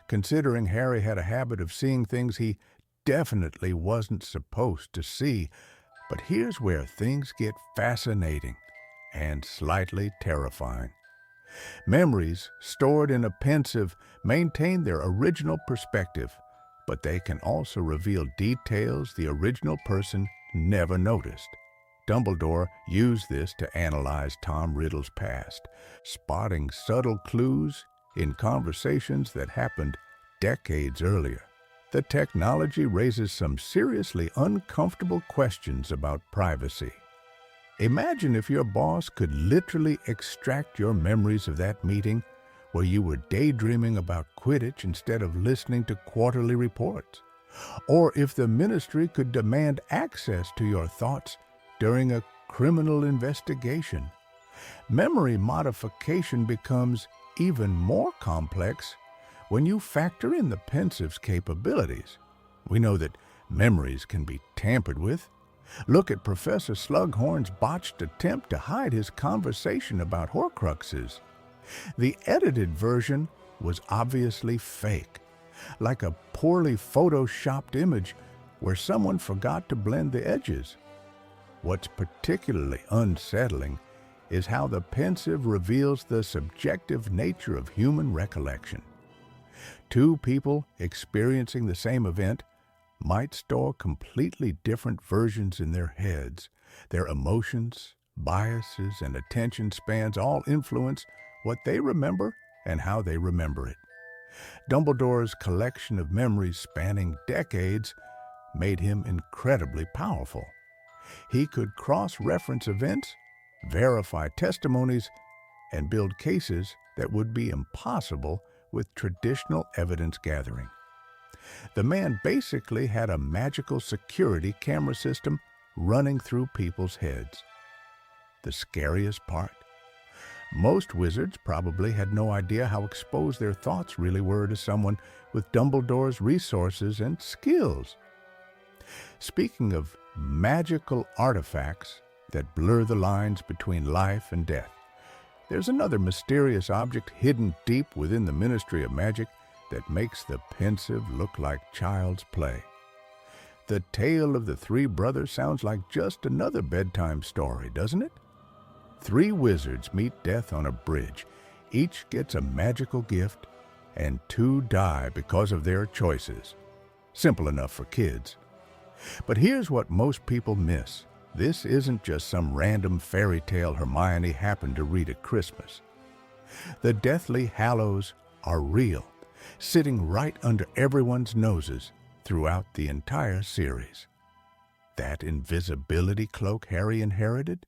considering Harry had a habit of seeing things he definitely wasn't supposed to see. But here's where things get fascinating and slightly terrifying. Memories stored in a pensive maintain their original perspective, but they can also reveal details the original person never noticed. Dumbledore used this to analyze Tom Riddle's past, spotting subtle clues in conversations that happened decades earlier. The technology raises some seriously uncomfortable questions about privacy. Imagine if your boss could literally extract your memories of that meeting where you were daydreaming about Quidditch instead of listening to quarterly reports. Or if the ministry could demand access to your thoughts during a criminal investigation. Memory modification becomes even more complex when you factor in the pensive's capabilities. We know that memories can be tampered with. Look at Professor Slughorn's botched attempt to hide his conversation about Horcruxes. The edited version was obviously fake, like a poorly photoshopped image where someone forgot to blend the edges. What's particularly unsettling is how the pensive reveals the subjective nature of human recollection. Two people experiencing the same event might store completely different versions in their heads. Their emotions, biases, and attention spans all influence what they remember and how they remember it. Dumbledore's collection of memories spanning decades made him incredibly powerful. He could cross-reference events, verify testimonies, and build cases that would be impossible with traditional evidence gathering. The man basically had a magical security camera system running through people's heads. The scariest part? Most wizards probably had no idea how exposed their thoughts really were to someone with Dumbledore's resources and skills. Speaking of magical artifacts that blur the lines between life and death, there's another mysterious object hidden deep within the Ministry of Magic that makes the pensive look like child's play. The tale of the three brothers sounds like just another bedtime story, doesn't it? Three wizards meet death on a bridge. Each gets a magical gift, and two die because of their choices. Simple enough for kids. But here's what most people miss. This isn't just some random fairy tale Hermione happened to read at Christmas. The deathly Hallows are real, sitting right under everyone's noses throughout the entire series. That invisibility cloak Harry inherited?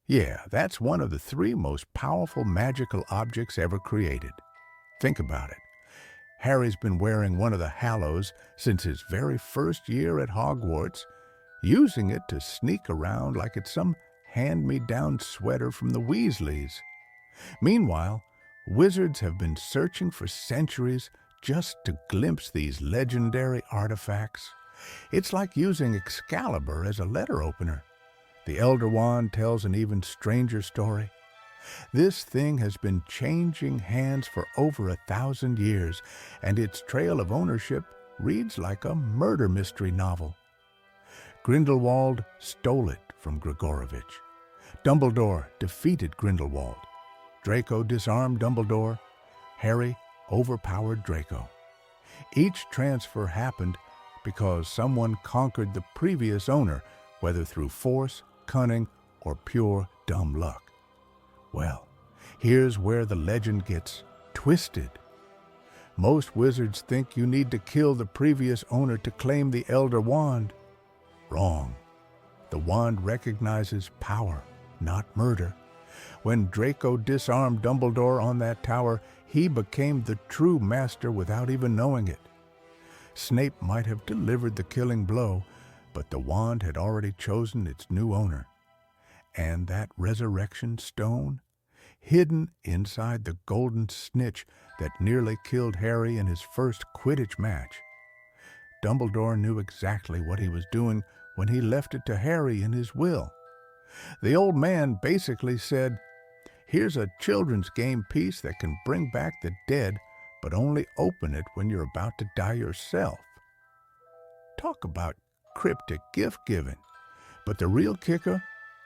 Yeah, that's one of the 3 most powerful magical objects ever created. Think about it. Harry's been wearing one of the Hallows since his very first year at Hogwarts, using it to sneak around like it's some hand-me-down sweater from the Weasleys. Meanwhile, wizards have been searching for centuries just to glimpse these legendary artifacts. It's like using Excalibur as a letter opener. The Elder Wand tells an even stranger story. This thing has been changing hands for over 1,000 years, and its trail of ownership reads like a murder mystery novel. Grindelwald stole it from Gregorovitch. Dumbledore defeated Grindelwald. Draco disarmed Dumbledore. Harry overpowered Draco. Each transfer happened because someone conquered the previous owner, whether through force, cunning, or pure dumb luck. Well, here's where the legend gets twisted. Most wizards think you need to kill the previous owner to claim the Elder Wand. Wrong. The wand recognizes power, not murder. When Draco disarmed Dumbledore on that tower, he became the true master without even knowing it. Snape might have delivered the killing blow, but the wand had already chosen its new owner. And that resurrection stone, hidden inside the golden snitch that nearly killed Harry in his first Quidditch match. Dumbledore knew exactly what he was doing when he left it to Harry in his will. The old man basically said, "Here's a children's game piece that can bring back the dead, but only open it when you're about to die yourself." Talk about cryptic gift-giving. But the real kicker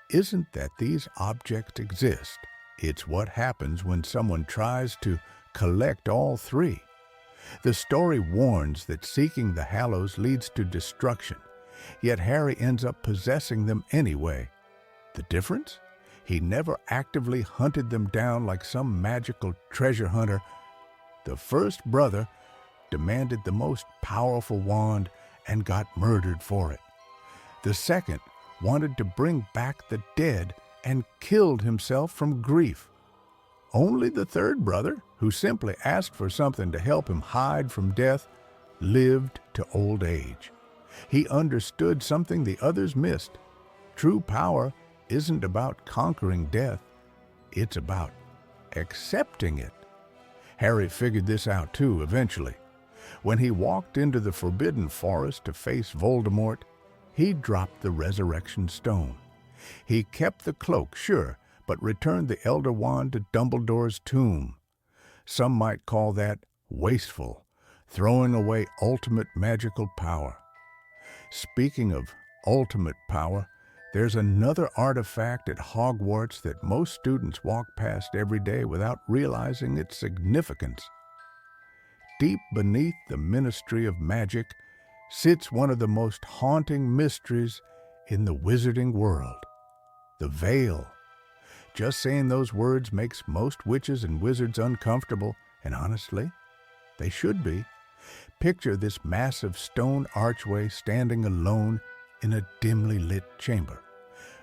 isn't that these objects exist. It's what happens when someone tries to collect all 3. The story warns that seeking the Hallows leads to destruction, yet Harry ends up possessing them anyway. The difference? He never actively hunted them down like some magical treasure hunter. The first brother demanded the most powerful wand and got murdered for it. The second wanted to bring back the dead and killed himself from grief. Only the third brother, who simply asked for something to help him hide from death, lived to old age. He understood something the others missed. True power isn't about conquering death. It's about accepting it. Harry figured this out too, eventually. When he walked into the Forbidden Forest to face Voldemort, he dropped the Resurrection Stone. He kept the cloak, sure, but returned the Elder Wand to Dumbledore's tomb. Some might call that wasteful, throwing away ultimate magical power. Speaking of ultimate power, there's another artifact at Hogwarts that most students walk past every day without realizing its significance. Deep beneath the Ministry of Magic sits one of the most haunting mysteries in the wizarding world, the Veil. Just saying those words makes most witches and wizards uncomfortable, and honestly, they should be. Picture this massive stone archway standing alone in a dimly lit chamber.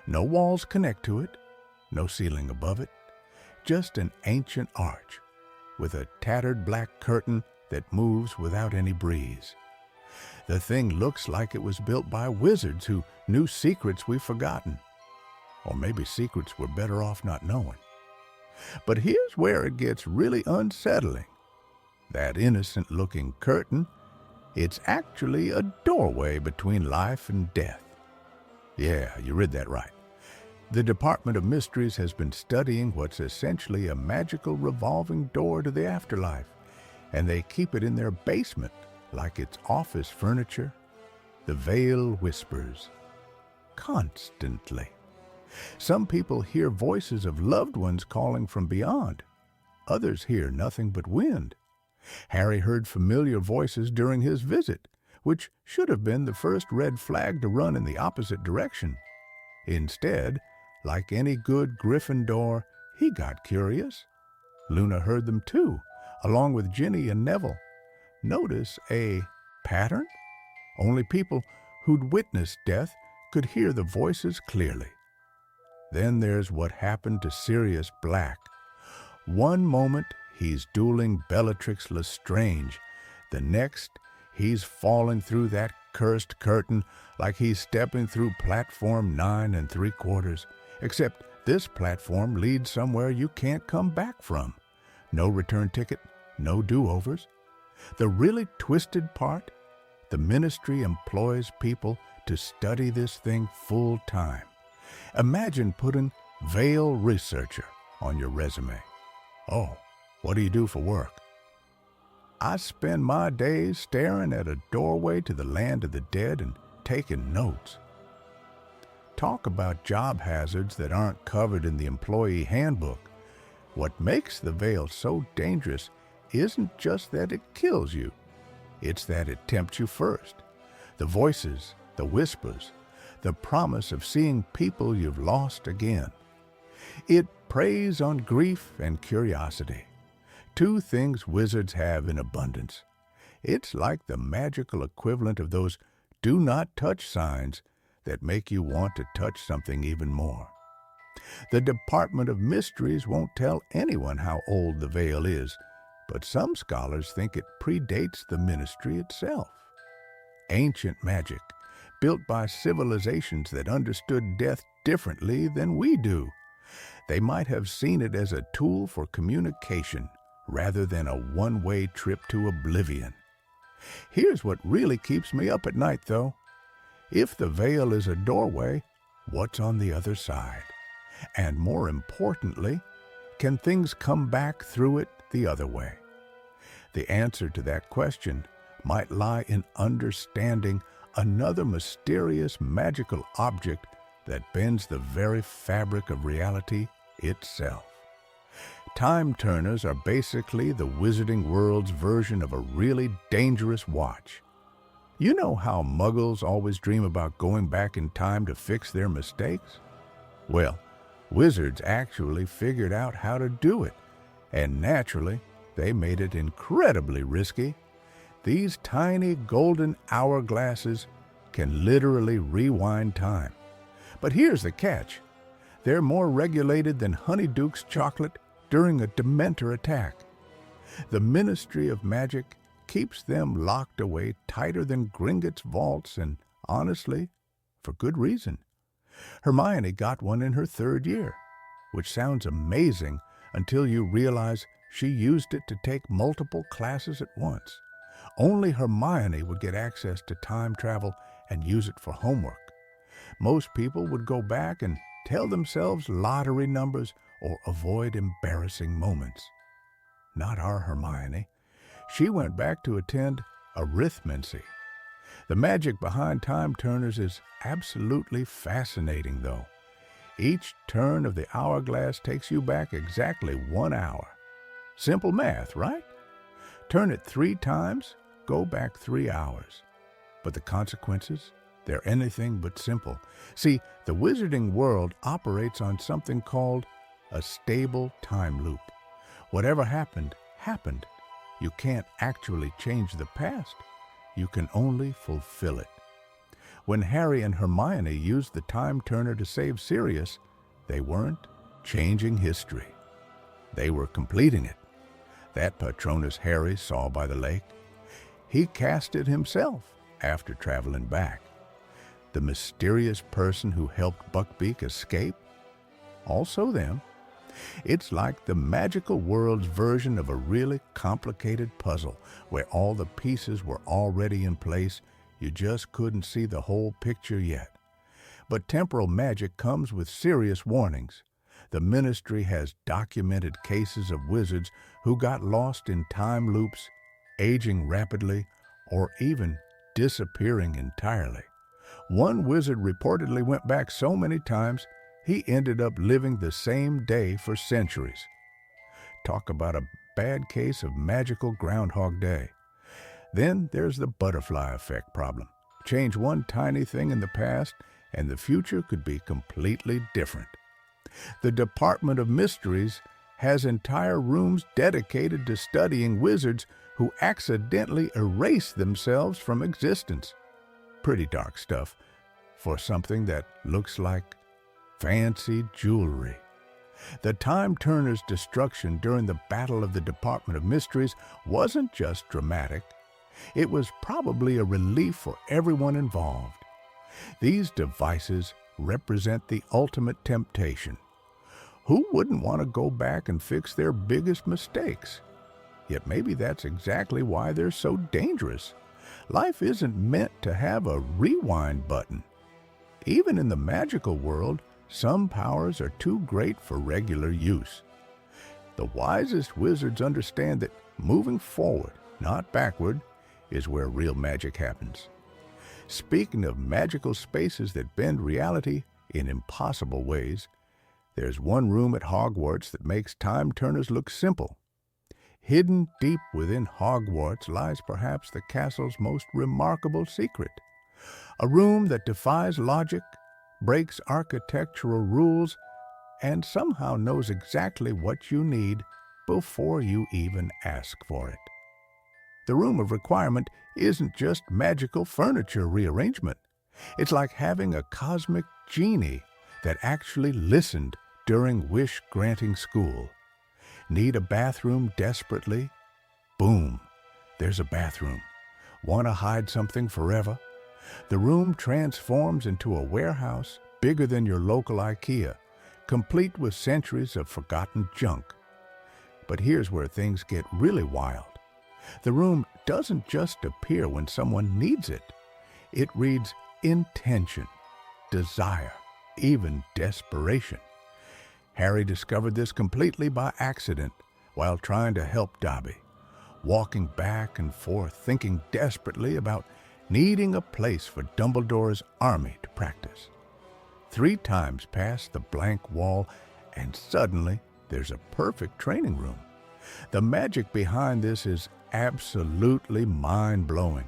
No walls connect to it, no ceiling above it, just an ancient arch with a tattered black curtain that moves without any breeze. The thing looks like it was built by wizards who knew secrets we've forgotten. Or maybe secrets we're better off not knowing. But here's where it gets really unsettling. That innocent-looking curtain, it's actually a doorway between life and death. Yeah, you read that right. The Department of Mysteries has been studying what's essentially a magical revolving door to the afterlife, and they keep it in their basement like it's office furniture. The Veil whispers constantly. Some people hear voices of loved ones calling from beyond. Others hear nothing but wind. Harry heard familiar voices during his visit, which should have been the first red flag to run in the opposite direction. Instead, like any good Gryffindor, he got curious. Luna heard them too, along with Ginny and Neville. Notice a pattern? Only people who'd witnessed death could hear the voices clearly. Then there's what happened to Sirius Black. One moment, he's dueling Bellatrix Lestrange. The next, he's falling through that cursed curtain like he's stepping through platform 9 3/4, except this platform leads somewhere you can't come back from. No return ticket, no do-overs. The really twisted part? The Ministry employs people to study this thing full time. Imagine putting Veil Researcher on your resume. Oh, what do you do for work? I spend my days staring at a doorway to the land of the dead and taking notes. Talk about job hazards that aren't covered in the employee handbook. What makes the veil so dangerous isn't just that it kills you. It's that it tempts you first. The voices, the whispers, the promise of seeing people you've lost again. It preys on grief and curiosity, two things wizards have in abundance. It's like the magical equivalent of those do not touch signs that make you want to touch something even more. The Department of Mysteries won't tell anyone how old the veil is, but some scholars think it predates the ministry itself. Ancient magic, built by civilizations that understood death differently than we do. They might have seen it as a tool for communication rather than a one-way trip to oblivion. Here's what really keeps me up at night, though. If the veil is a doorway, what's on the other side? And more importantly, can things come back through it the other way? The answer to that question might lie in understanding another mysterious magical object that bends the very fabric of reality itself. Time turners are basically the wizarding world's version of a really dangerous watch. You know how muggles always dream about going back in time to fix their mistakes? Well, wizards actually figured out how to do it, and naturally, they made it incredibly risky. These tiny golden hourglasses can literally rewind time. But here's the catch. They're more regulated than Honeyduke's chocolate during a Dementor attack. The Ministry of Magic keeps them locked away tighter than Gringotts vaults, and honestly, for good reason. Hermione got one in her 3rd year, which sounds amazing until you realize she used it to take multiple classes at once. Only Hermione would get access to time travel and use it for homework. Most people would go back and tell themselves lottery numbers or avoid embarrassing moments. Not our Hermione. She went back to attend arithmancy. The magic behind time turners is absolutely fascinating, though. Each turn of the hourglass takes you back exactly 1 hour. Simple math, right? Turn it 3 times, go back 3 hours. But the consequences? They're anything but simple. See, the wizarding world operates on something called a stable time loop. Whatever happened, happened. You can't actually change the past. You can only fulfill it. When Harry and Hermione used the time turner to save Sirius, they weren't changing history. They were completing it. That Patronus Harry saw by the lake, he cast it himself after traveling back. The mysterious person who helped Buckbeak escape, also them. It's like the magical world's version of a really complicated puzzle where all the pieces were already in place. You just couldn't see the whole picture yet. But temporal magic comes with serious warnings. The Ministry has documented cases of wizards who got lost in time loops, aging rapidly, or even disappearing entirely. One wizard reportedly went back so many times, he ended up living the same day for centuries. Talk about a bad case of magical Groundhog Day. Then there's the butterfly effect problem. Change one tiny thing in the past, and the future could be completely different. The Department of Mysteries has entire rooms dedicated to studying wizards who accidentally erase themselves from existence. Pretty dark stuff for something that looks like fancy jewelry. The Time Turner's destruction during the Battle of the Department of Mysteries wasn't just dramatic. It was probably a relief for everyone involved. These devices represent the ultimate temptation. Who wouldn't want to go back and fix their biggest mistakes? Yet maybe that's exactly why they're so dangerous. Life isn't meant to have a rewind button. Even in the magical world, some powers are too great for regular use. The wisest wizards understand that moving forward, not backward, is where real magic happens. Speaking of magical spaces that bend reality in impossible ways, there's one room at Hogwarts that makes time turners look simple. Hidden deep within Hogwarts lies perhaps the castle's most remarkable secret. A room that defies logic, breaks architectural rules, and somehow knows exactly what you need before you even ask for it. The Room of Requirement isn't just magical furniture rearrangement. It's like having a cosmic genie that actually listened during wish-granting school. Need a bathroom desperately? Boom, there's a bathroom. Want to hide something forever? The room transforms into a warehouse bigger than your local IKEA, complete with centuries of forgotten junk. But here's where things get really wild. The room doesn't just appear when someone needs it. It reads intention, desire, even desperation. Harry discovered this completely by accident while trying to help Dobby, walking back and forth, thinking desperately about needing a place for Dumbledore's army to practice. 3 times past the blank wall, and suddenly there's a perfect training room. The magic behind this is absolutely mind-blowing.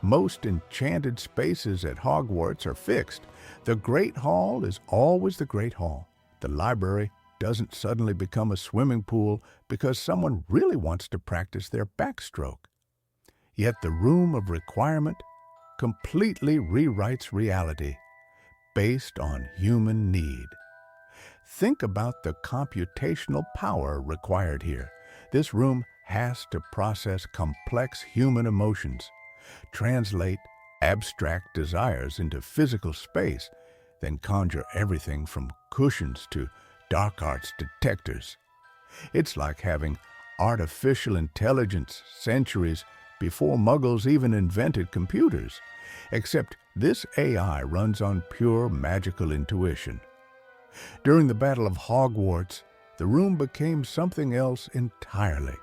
Most enchanted spaces at Hogwarts are fixed. The Great Hall is always the Great Hall. The library doesn't suddenly become a swimming pool because someone really wants to practice their backstroke. Yet the Room of Requirement completely rewrites reality based on human need. Think about the computational power required here. This room has to process complex human emotions, translate abstract desires into physical space, then conjure everything from cushions to dark arts detectors. It's like having artificial intelligence centuries before Muggles even invented computers, except this AI runs on pure magical intuition. During the Battle of Hogwarts, the room became something else entirely.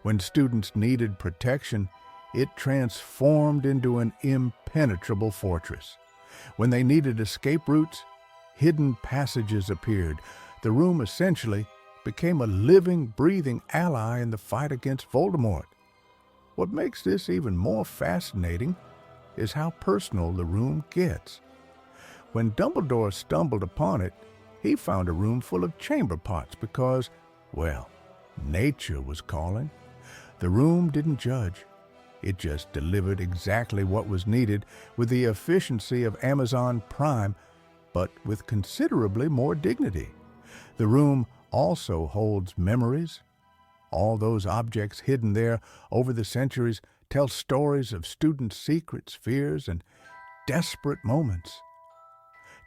When students needed protection, it transformed into an impenetrable fortress. When they needed escape routes, hidden passages appeared. The room essentially became a living, breathing ally in the fight against Voldemort. What makes this even more fascinating is how personal the room gets. When Dumbledore stumbled upon it, he found a room full of chamber pots because, well, nature was calling. The room didn't judge. It just delivered exactly what was needed with the efficiency of Amazon Prime, but with considerably more dignity. The room also holds memories. All those objects hidden there over the centuries tell stories of students' secrets, fears, and desperate moments.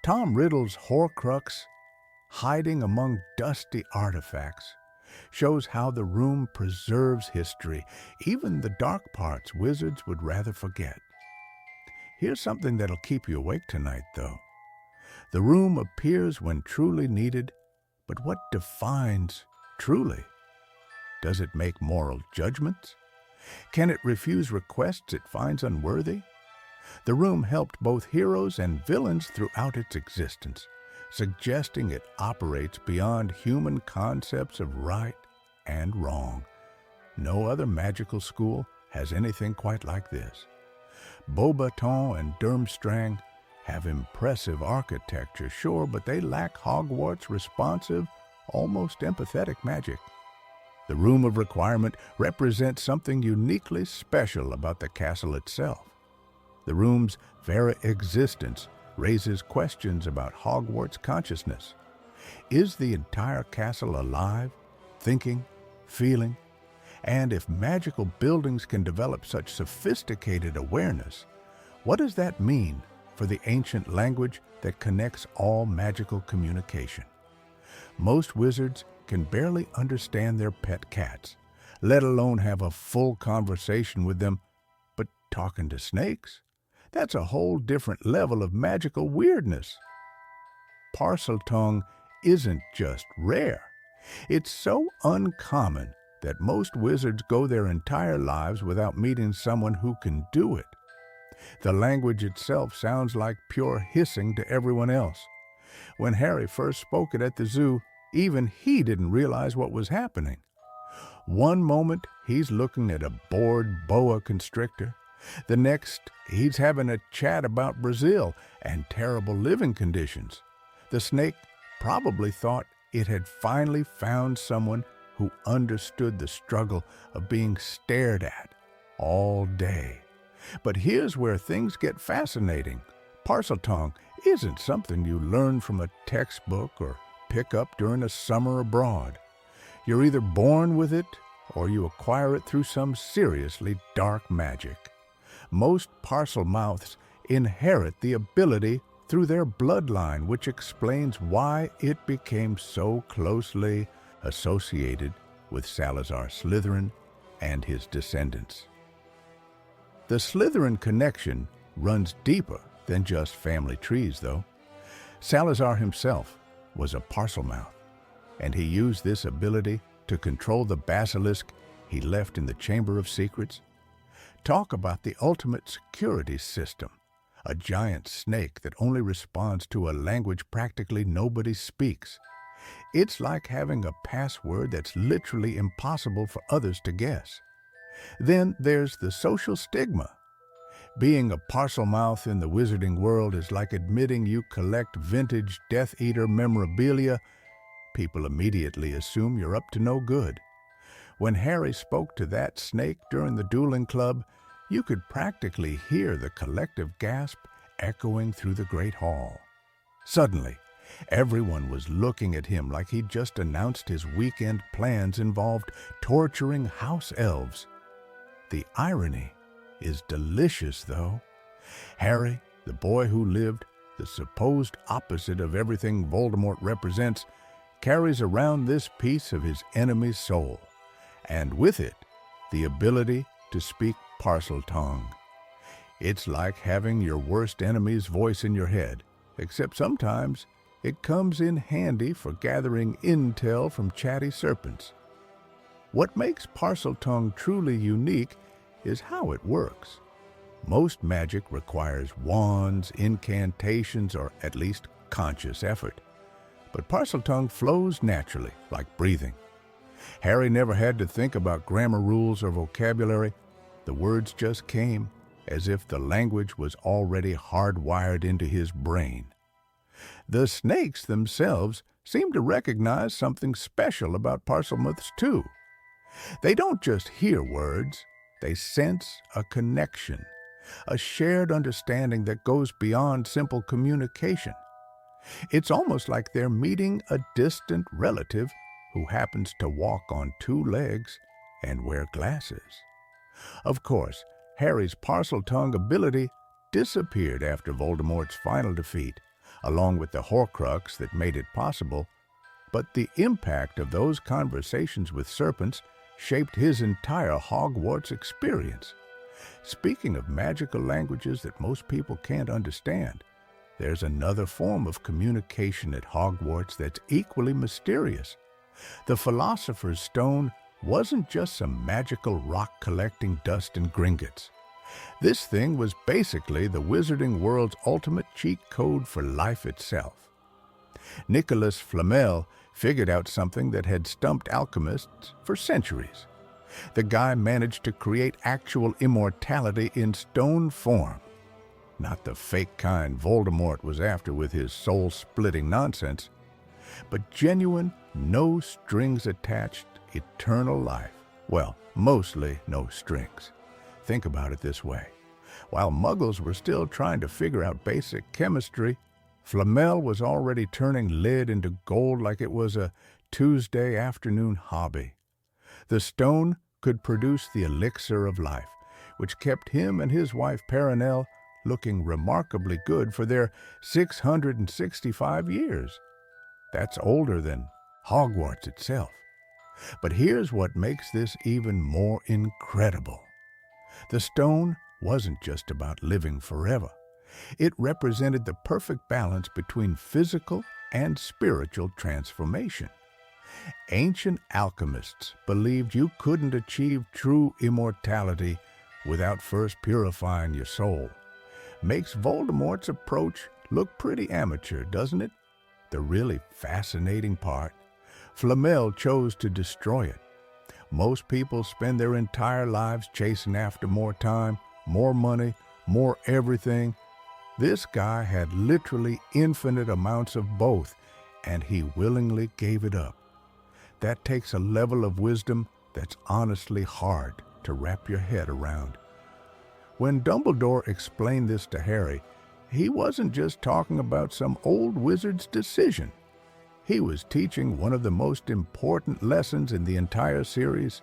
Tom Riddle's Horcrux, hiding among dusty artifacts, shows how the room preserves history, even the dark parts wizards would rather forget. Here's something that'll keep you awake tonight, though. The room appears when truly needed, but what defines truly? Does it make moral judgments? Can it refuse requests it finds unworthy? The room helped both heroes and villains throughout its existence, suggesting it operates beyond human concepts of right and wrong. No other magical school has anything quite like this. Beauxbatons and Durmstrang have impressive architecture, sure, but they lack Hogwarts' responsive, almost empathetic magic. The Room of Requirement represents something uniquely special about the castle itself. The room's very existence raises questions about Hogwarts consciousness. Is the entire castle alive, thinking, feeling? And if magical buildings can develop such sophisticated awareness, what does that mean for the ancient language that connects all magical communication? Most wizards can barely understand their pet cats, let alone have a full conversation with them, but talking to snakes? That's a whole different level of magical weirdness. Parseltongue isn't just rare. It's so uncommon that most wizards go their entire lives without meeting someone who can do it. The language itself sounds like pure hissing to everyone else. When Harry first spoke it at the zoo, even he didn't realize what was happening. One moment, he's looking at a bored boa constrictor. The next, he's having a chat about Brazil and terrible living conditions. The snake probably thought it had finally found someone who understood the struggle of being stared at all day. But here's where things get fascinating. Parseltongue isn't something you learn from a textbook or pick up during a summer abroad. You're either born with it or you acquire it through some seriously dark magic. Most parcel mouths inherit the ability through their bloodline, which explains why it became so closely associated with Salazar Slytherin and his descendants. The Slytherin connection runs deeper than just family trees, though. Salazar himself was a Parselmouth, and he used this ability to control the basilisk he left in the Chamber of Secrets. Talk about the ultimate security system, a giant snake that only responds to a language practically nobody speaks. It's like having a password that's literally impossible for others to guess. Then there's the social stigma. Being a Parselmouth in the wizarding world is like admitting you collect vintage Death Eater memorabilia. People immediately assume you're up to no good. When Harry spoke to that snake during the dueling club, you could practically hear the collective gasp echoing through the great hall. Suddenly, everyone was looking at him like he'd just announced his weekend plans involved torturing house elves. The irony is delicious, though. Harry, the boy who lived the supposed opposite of everything Voldemort represents, carries around this piece of his enemy's soul, and with it, the ability to speak Parseltongue. It's like having your worst enemy's voice in your head, except sometimes it comes in handy for gathering intel from chatty serpents. What makes Parseltongue truly unique is how it works. Most magic requires wands, incantations, or at least conscious effort. But Parseltongue flows naturally, like breathing. Harry never had to think about grammar rules or vocabulary. The words just came, as if the language was already hardwired into his brain. The snakes themselves seem to recognize something special about Parselmouths too. They don't just hear words, they sense a connection, a shared understanding that goes beyond simple communication. It's almost like they're meeting a distant relative who happens to walk on two legs and wear glasses. Of course, Harry's Parseltongue ability disappeared after Voldemort's final defeat, along with the Horcrux that made it possible, but the impact of those conversations with serpents shaped his entire Hogwarts experience. Speaking of magical languages that most people can't understand, there's another form of communication at Hogwarts that's equally mysterious. The Philosopher's Stone wasn't just some magical rock collecting dust and gringotts. This thing was basically the wizarding world's ultimate cheat code for life itself. Nicholas Flamel figured out something that had stumped alchemists for centuries. The guy managed to create actual immortality in stone form. Not the fake kind Voldemort was after with his soul-splitting nonsense, but genuine, no strings attached, eternal life. Well, mostly no strings. Think about it this way. While Muggles were still trying to figure out basic chemistry, Flamel was already turning lead into gold like it was a Tuesday afternoon hobby. The stone could produce the elixir of life, which kept him and his wife Perenelle looking remarkably good for their 665 years. That's older than Hogwarts itself. But here's what makes this even more incredible. The stone wasn't just about living forever. It represented the perfect balance between physical and spiritual transformation. Ancient alchemists believed you couldn't achieve true immortality without first purifying your soul. Makes Voldemort's approach look pretty amateur, doesn't it? The really fascinating part, Flamel chose to destroy it. Most people spend their entire lives chasing after more time, more money, more everything. This guy had literally infinite amounts of both, and he willingly gave it up. That takes a level of wisdom that's honestly hard to wrap your head around. When Dumbledore explained this to Harry, he wasn't just talking about some old wizard's decision. He was teaching one of the most important lessons in the entire series.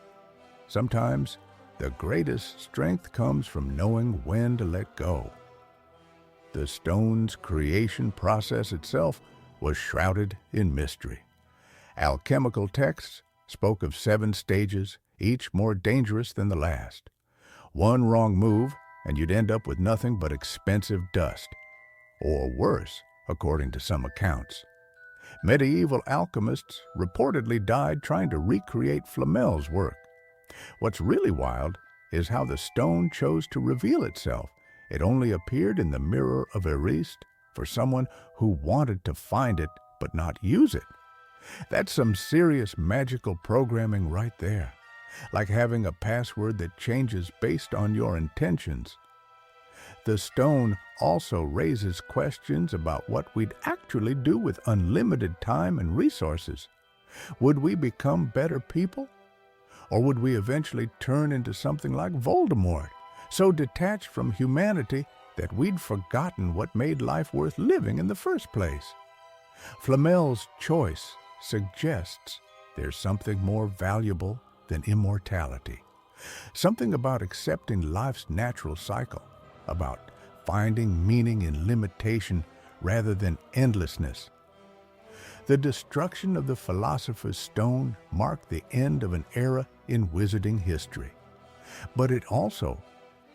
Sometimes, the greatest strength comes from knowing when to let go. The stone's creation process itself was shrouded in mystery. Alchemical texts spoke of 7 stages, each more dangerous than the last. One wrong move, and you'd end up with nothing but expensive dust. Or worse, according to some accounts. Medieval alchemists reportedly died trying to recreate Flamel's work. What's really wild is how the stone chose to reveal itself. It only appeared in the mirror of Erist for someone who wanted to find it but not use it. That's some serious magical programming right there, like having a password that changes based on your intentions. The stone also raises questions about what we'd actually do with unlimited time and resources. Would we become better people? Or would we eventually turn into something like Voldemort, so detached from humanity that we'd forgotten what made life worth living in the first place? Flamel's choice suggests there's something more valuable than immortality. Something about accepting life's natural cycle, about finding meaning in limitation rather than endlessness. The destruction of the Philosopher's Stone marked the end of an era in wizarding history. But it also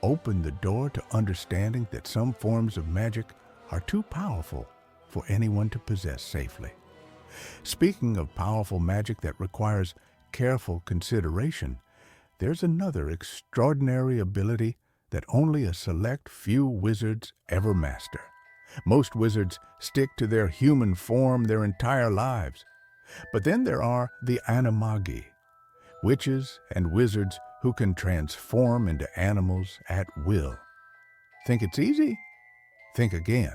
opened the door to understanding that some forms of magic are too powerful for anyone to possess safely. Speaking of powerful magic that requires careful consideration, there's another extraordinary ability that only a select few wizards ever master. Most wizards stick to their human form their entire lives. But then there are the Animagi, witches and wizards who can transform into animals at will. Think it's easy? Think again.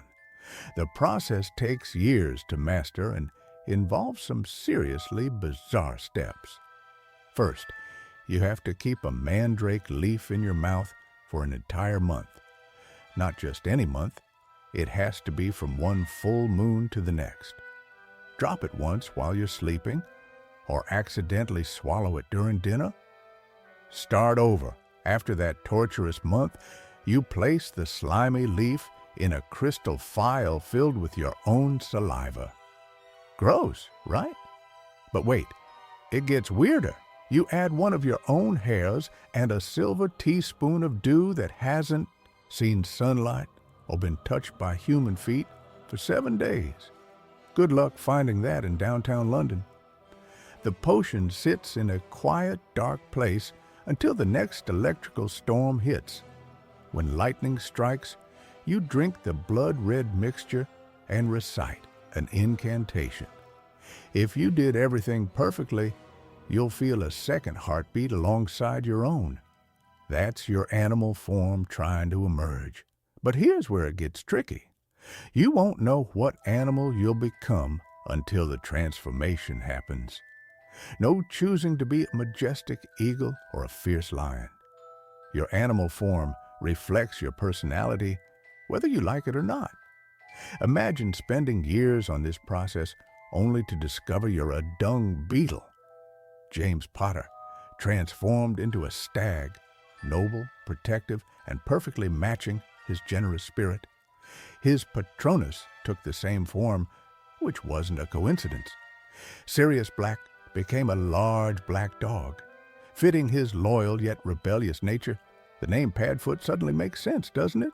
The process takes years to master and involves some seriously bizarre steps. First, you have to keep a mandrake leaf in your mouth for an entire month. Not just any month, it has to be from one full moon to the next. Drop it once while you're sleeping, or accidentally swallow it during dinner. Start over. After that torturous month, you place the slimy leaf in a crystal phial filled with your own saliva. Gross, right? But wait, it gets weirder. You add one of your own hairs and a silver teaspoon of dew that hasn't seen sunlight or been touched by human feet for 7 days. Good luck finding that in downtown London. The potion sits in a quiet, dark place until the next electrical storm hits. When lightning strikes, you drink the blood-red mixture and recite an incantation. If you did everything perfectly, you'll feel a second heartbeat alongside your own. That's your animal form trying to emerge. But here's where it gets tricky. You won't know what animal you'll become until the transformation happens. No choosing to be a majestic eagle or a fierce lion. Your animal form reflects your personality, whether you like it or not. Imagine spending years on this process only to discover you're a dung beetle. James Potter transformed into a stag, noble, protective, and perfectly matching his generous spirit. His Patronus took the same form, which wasn't a coincidence. Sirius Black became a large black dog. Fitting his loyal yet rebellious nature, the name Padfoot suddenly makes sense, doesn't it?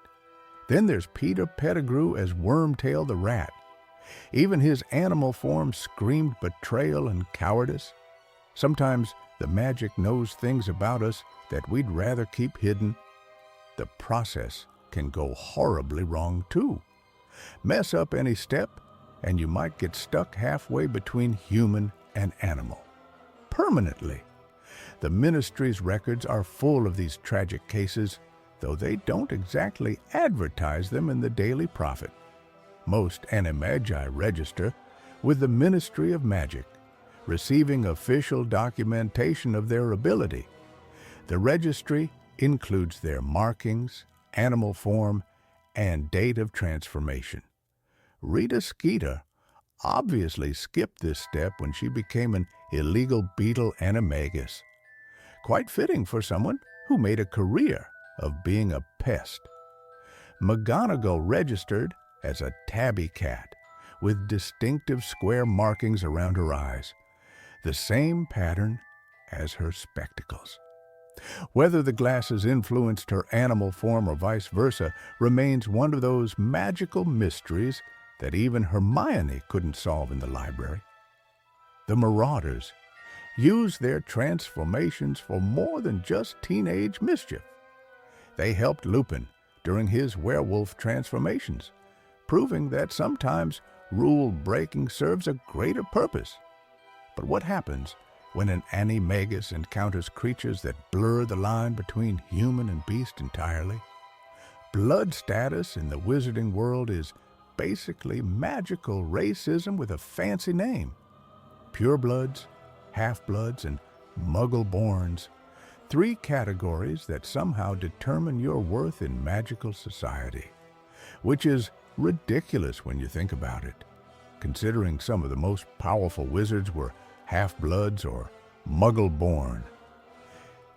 Then there's Peter Pettigrew as Wormtail the rat. Even his animal form screamed betrayal and cowardice. Sometimes the magic knows things about us that we'd rather keep hidden. The process can go horribly wrong too. Mess up any step, and you might get stuck halfway between human and animal. Permanently. The ministry's records are full of these tragic cases, though they don't exactly advertise them in the Daily Prophet. Most animagi register with the Ministry of Magic, receiving official documentation of their ability. The registry includes their markings, animal form, and date of transformation. Rita Skeeter obviously skipped this step when she became an illegal beetle animagus. Quite fitting for someone who made a career of being a pest. McGonagall registered as a tabby cat with distinctive square markings around her eyes, the same pattern as her spectacles. Whether the glasses influenced her animal form or vice versa remains one of those magical mysteries that even Hermione couldn't solve in the library. The Marauders used their transformations for more than just teenage mischief. They helped Lupin during his werewolf transformations, proving that sometimes rule-breaking serves a greater purpose. But what happens when an animagus encounters creatures that blur the line between human and beast entirely? Blood status in the wizarding world is basically magical racism with a fancy name. Purebloods, half-bloods, and muggle-borns, 3 categories that somehow determine your worth in magical society, which is ridiculous when you think about it, considering some of the most powerful wizards were half-bloods or muggle-born.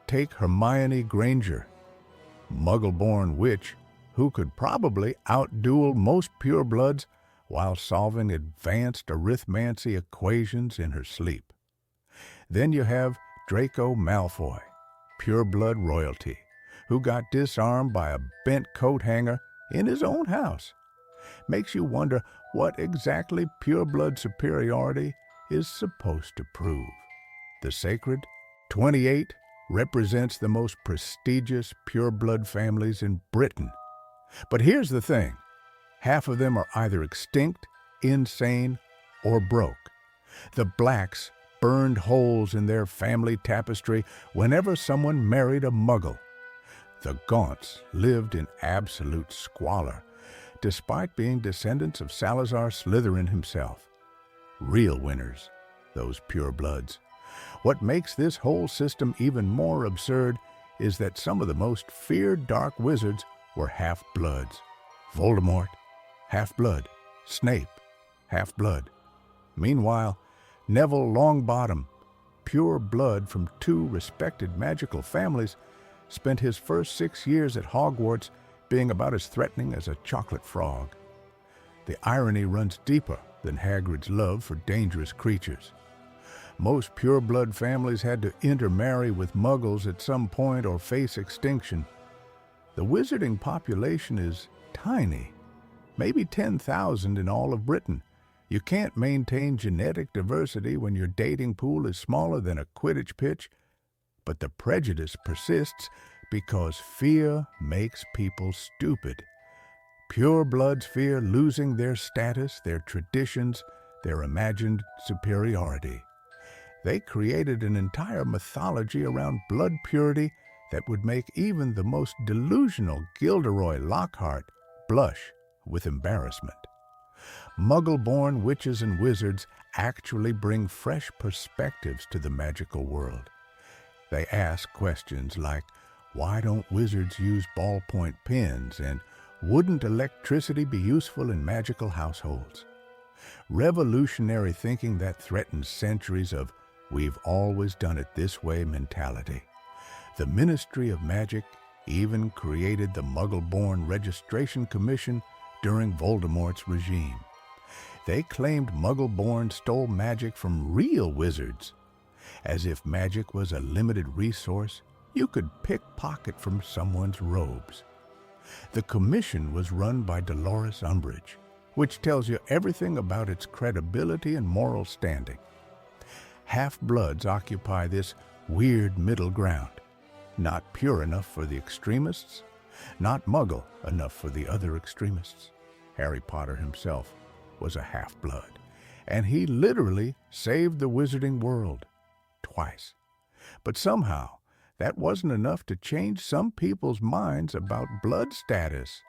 Take Hermione Granger, muggle-born witch who could probably outduel most purebloods while solving advanced arithmancy equations in her sleep. Then you have Draco Malfoy, pureblood royalty, who got disarmed by a bent coat hanger in his own house. Makes you wonder what exactly pureblood superiority is supposed to prove. The sacred 28 represents the most prestigious pureblood families in Britain. But here's the thing. Half of them are either extinct, insane, or broke. The Blacks burned holes in their family tapestry whenever someone married a muggle. The Gaunts lived in absolute squalor, despite being descendants of Salazar Slytherin himself. Real winners, those purebloods. What makes this whole system even more absurd is that some of the most feared dark wizards were half-bloods. Voldemort, half-blood. Snape, half-blood. Meanwhile, Neville Longbottom, pure blood from 2 respected magical families, spent his first 6 years at Hogwarts being about as threatening as a chocolate frog. The irony runs deeper than Hagrid's love for dangerous creatures. Most pureblood families had to intermarry with muggles at some point or face extinction. The wizarding population is tiny, maybe 10,000 in all of Britain. You can't maintain genetic diversity when your dating pool is smaller than a Quidditch pitch, but the prejudice persists because fear makes people stupid. Purebloods fear losing their status, their traditions, their imagined superiority. They created an entire mythology around blood purity that would make even the most delusional Gilderoy Lockhart blush with embarrassment. Muggle-born witches and wizards actually bring fresh perspectives to the magical world. They ask questions like, why don't wizards use ballpoint pens, and wouldn't electricity be useful in magical households? Revolutionary thinking that threatens centuries of "we've always done it this way" mentality. The Ministry of Magic even created the Muggle-born Registration Commission during Voldemort's regime. They claimed Muggle-born stole magic from real wizards. As if magic was a limited resource you could pickpocket from someone's robes. The commission was run by Dolores Umbridge, which tells you everything about its credibility and moral standing. Half-bloods occupy this weird middle ground, not pure enough for the extremists, not Muggle enough for the other extremists. Harry Potter himself was a half-blood, and he literally saved the wizarding world twice. But somehow, that wasn't enough to change some people's minds about blood status.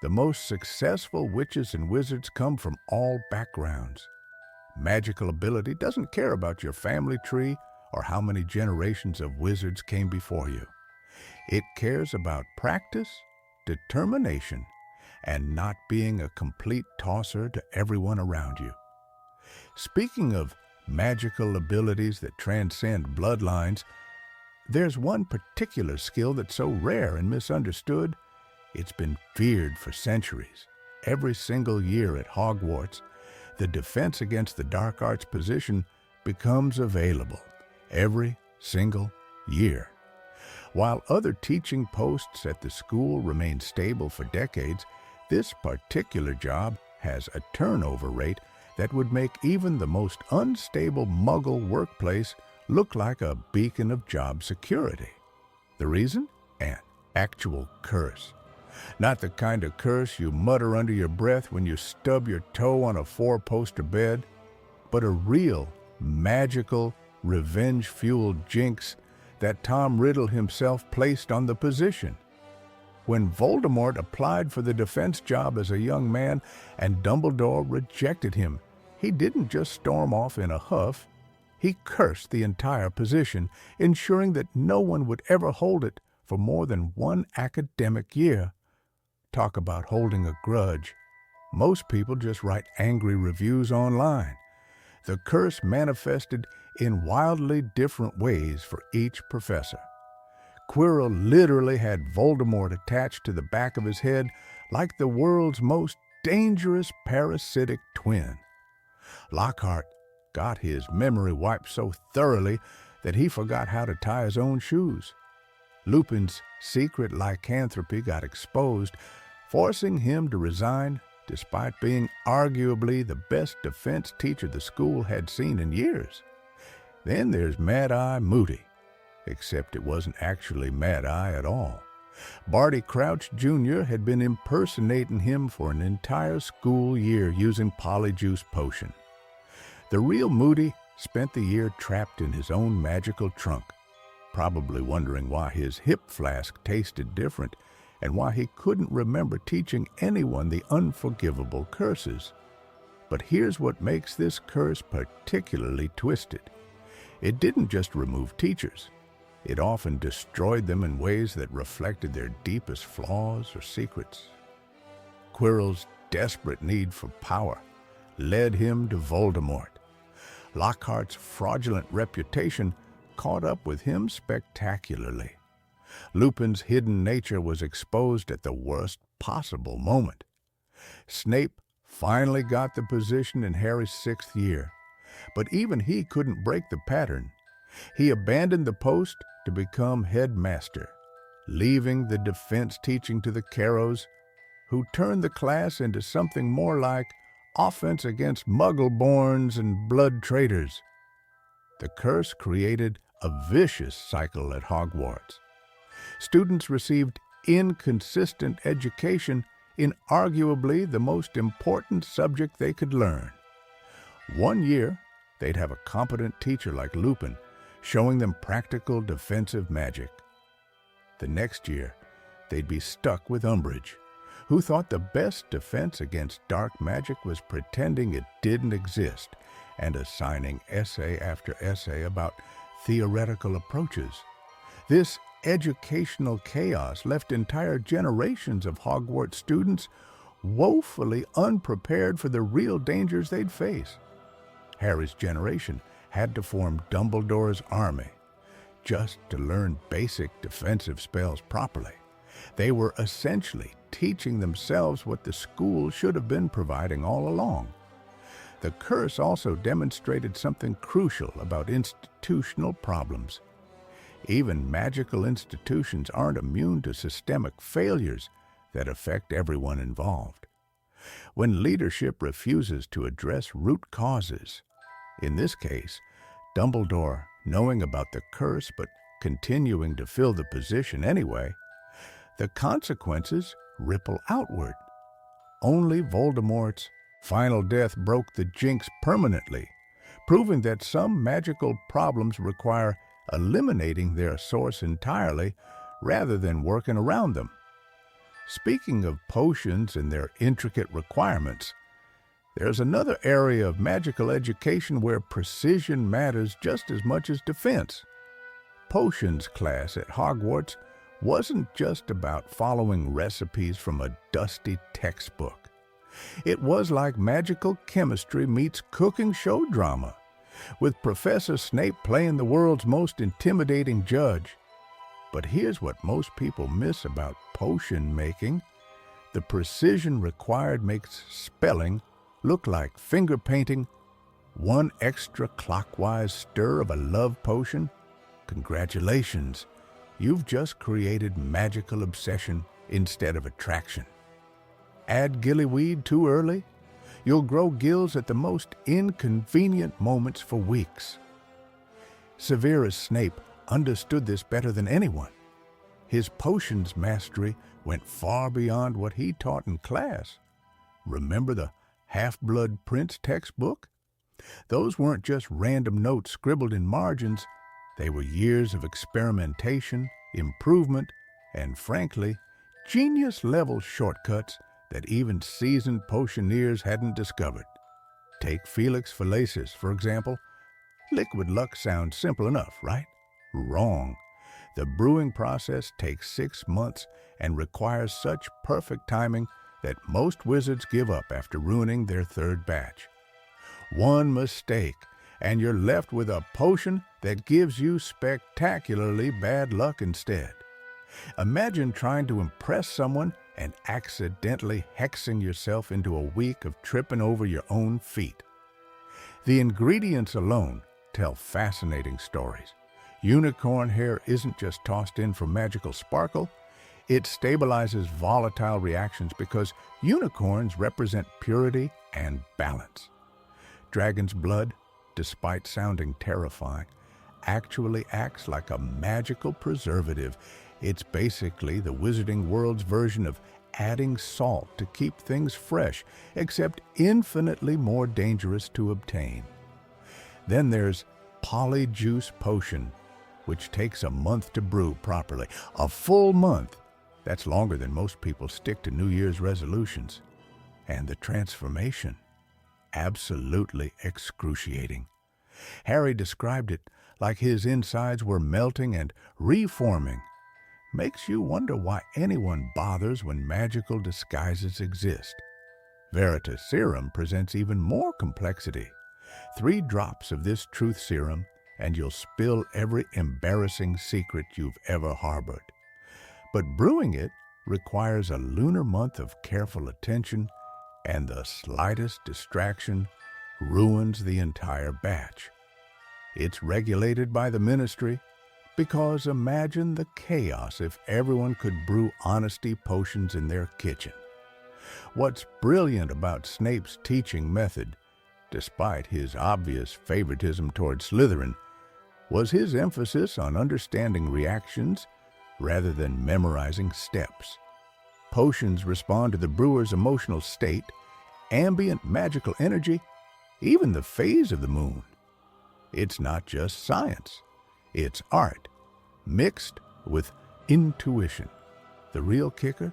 The most successful witches and wizards come from all backgrounds. Magical ability doesn't care about your family tree or how many generations of wizards came before you. It cares about practice, determination, and not being a complete tosser to everyone around you. Speaking of magical abilities that transcend bloodlines, there's one particular skill that's so rare and misunderstood, it's been feared for centuries. Every single year at Hogwarts, the defense against the dark arts position becomes available. Every single year. While other teaching posts at the school remain stable for decades, this particular job has a turnover rate that would make even the most unstable Muggle workplace look like a beacon of job security. The reason? An actual curse. Not the kind of curse you mutter under your breath when you stub your toe on a four-poster bed, but a real, magical, revenge-fueled jinx that Tom Riddle himself placed on the position. When Voldemort applied for the defense job as a young man and Dumbledore rejected him, he didn't just storm off in a huff. He cursed the entire position, ensuring that no one would ever hold it for more than one academic year. Talk about holding a grudge. Most people just write angry reviews online. The curse manifested in wildly different ways for each professor. Quirrell literally had Voldemort attached to the back of his head like the world's most dangerous parasitic twin. Lockhart got his memory wiped so thoroughly that he forgot how to tie his own shoes. Lupin's secret lycanthropy got exposed, forcing him to resign despite being arguably the best defense teacher the school had seen in years. Then there's Mad-Eye Moody, except it wasn't actually Mad-Eye at all. Barty Crouch Jr. had been impersonating him for an entire school year using Polyjuice Potion. The real Moody spent the year trapped in his own magical trunk, probably wondering why his hip flask tasted different and why he couldn't remember teaching anyone the unforgivable curses. But here's what makes this curse particularly twisted. It didn't just remove teachers. It often destroyed them in ways that reflected their deepest flaws or secrets. Quirrell's desperate need for power led him to Voldemort. Lockhart's fraudulent reputation caught up with him spectacularly. Lupin's hidden nature was exposed at the worst possible moment. Snape finally got the position in Harry's 6th year, but even he couldn't break the pattern. He abandoned the post to become headmaster, leaving the defense teaching to the Carrows, who turned the class into something more like offense against Muggle-borns and blood traitors. The curse created a vicious cycle at Hogwarts. Students received inconsistent education in arguably the most important subject they could learn. One year, they'd have a competent teacher like Lupin, showing them practical defensive magic. The next year, they'd be stuck with Umbridge, who thought the best defense against dark magic was pretending it didn't exist and assigning essay after essay about theoretical approaches. This educational chaos left entire generations of Hogwarts students woefully unprepared for the real dangers they'd face. Harry's generation had to form Dumbledore's army just to learn basic defensive spells properly. They were essentially teaching themselves what the school should have been providing all along. The curse also demonstrated something crucial about institutional problems. Even magical institutions aren't immune to systemic failures that affect everyone involved. When leadership refuses to address root causes, in this case, Dumbledore knowing about the curse but continuing to fill the position anyway, the consequences ripple outward. Only Voldemort's final death broke the jinx permanently, proving that some magical problems require eliminating their source entirely rather than working around them. Speaking of potions and their intricate requirements, there's another area of magical education where precision matters just as much as defense. Potions class at Hogwarts wasn't just about following recipes from a dusty textbook. It was like magical chemistry meets cooking show drama, with Professor Snape playing the world's most intimidating judge. But here's what most people miss about potion making. The precision required makes spelling look like finger painting. One extra clockwise stir of a love potion? Congratulations, you've just created magical obsession instead of attraction. Add gillyweed too early? You'll grow gills at the most inconvenient moments for weeks. Severus Snape understood this better than anyone. His potions mastery went far beyond what he taught in class. Remember the Half-Blood Prince textbook? Those weren't just random notes scribbled in margins. They were years of experimentation, improvement, and frankly, genius-level shortcuts that even seasoned potioneers hadn't discovered. Take Felix Felicis, for example. Liquid luck sounds simple enough, right? Wrong. The brewing process takes 6 months and requires such perfect timing that most wizards give up after ruining their third batch. One mistake, and you're left with a potion that gives you spectacularly bad luck instead. Imagine trying to impress someone and accidentally hexing yourself into a week of tripping over your own feet. The ingredients alone tell fascinating stories. Unicorn hair isn't just tossed in for magical sparkle. It stabilizes volatile reactions because unicorns represent purity and balance. Dragon's blood, despite sounding terrifying, actually acts like a magical preservative. It's basically the wizarding world's version of adding salt to keep things fresh, except infinitely more dangerous to obtain. Then there's Polyjuice Potion, which takes a month to brew properly. A full month! That's longer than most people stick to New Year's resolutions. And the transformation, absolutely excruciating. Harry described it like his insides were melting and reforming. Makes you wonder why anyone bothers when magical disguises exist. Veritas Serum presents even more complexity. 3 drops of this truth serum and you'll spill every embarrassing secret you've ever harbored. But brewing it requires a lunar month of careful attention, and the slightest distraction ruins the entire batch. It's regulated by the ministry, because imagine the chaos if everyone could brew honesty potions in their kitchen. What's brilliant about Snape's teaching method, despite his obvious favoritism toward Slytherin, was his emphasis on understanding reactions rather than memorizing steps. Potions respond to the brewer's emotional state, ambient magical energy, even the phase of the moon. It's not just science. It's art, mixed with intuition. The real kicker?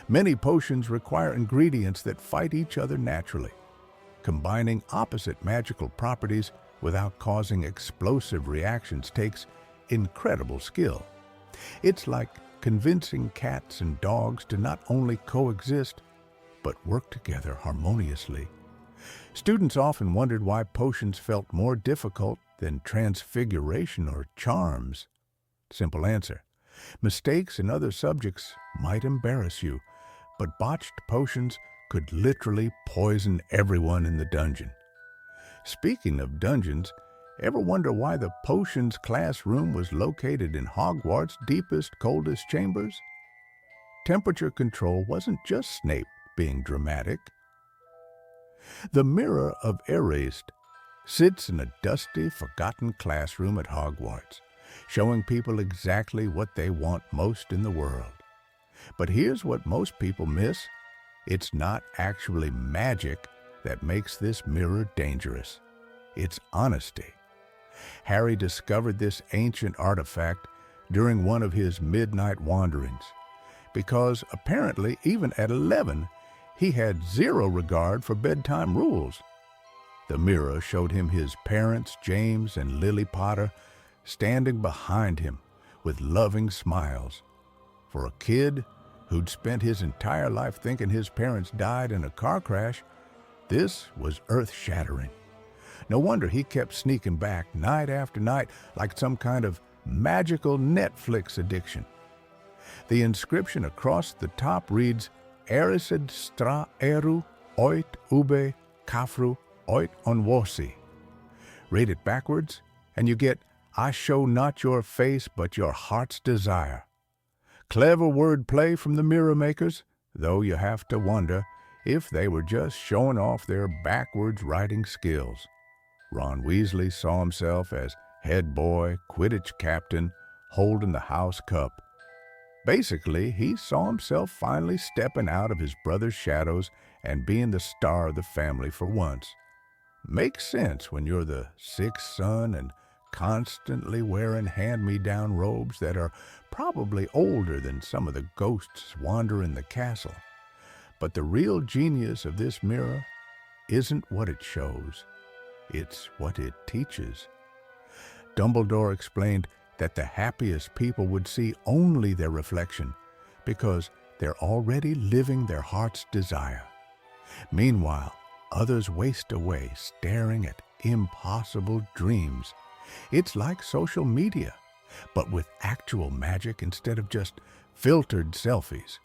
Many potions require ingredients that fight each other naturally. Combining opposite magical properties without causing explosive reactions takes incredible skill. It's like convincing cats and dogs to not only coexist, but work together harmoniously. Students often wondered why potions felt more difficult than transfiguration or charms. Simple answer. Mistakes in other subjects might embarrass you, but botched potions could literally poison everyone in the dungeon. Speaking of dungeons, ever wonder why the potions classroom was located in Hogwarts' deepest, coldest chambers? Temperature control wasn't just Snape being dramatic. The Mirror of Erased sits in a dusty, forgotten classroom at Hogwarts, showing people exactly what they want most in the world. But here's what most people miss. It's not actually magic that makes this mirror dangerous. It's honesty. Harry discovered this ancient artifact during one of his midnight wanderings, because apparently even at 11, he had zero regard for bedtime rules. The mirror showed him his parents, James and Lily Potter, standing behind him with loving smiles. For a kid who'd spent his entire life thinking his parents died in a car crash, this was earth-shattering. No wonder he kept sneaking back night after night like some kind of magical Netflix addiction. The inscription across the top reads, Erised stra eru oit ube kafru oit onvosi. Read it backwards, and you get, I show not your face, but your heart's desire. Clever wordplay from the mirror makers, though you have to wonder if they were just showing off their backwards writing skills. Ron Weasley saw himself as head boy, Quidditch captain, holding the house cup. Basically, he saw himself finally stepping out of his brother's shadows and being the star of the family for once. Makes sense when you're the sixth son and constantly wearing hand-me-down robes that are probably older than some of the ghosts wandering the castle. But the real genius of this mirror isn't what it shows. It's what it teaches. Dumbledore explained that the happiest people would see only their reflection because they're already living their heart's desire. Meanwhile, others waste away staring at impossible dreams. It's like social media, but with actual magic instead of just filtered selfies.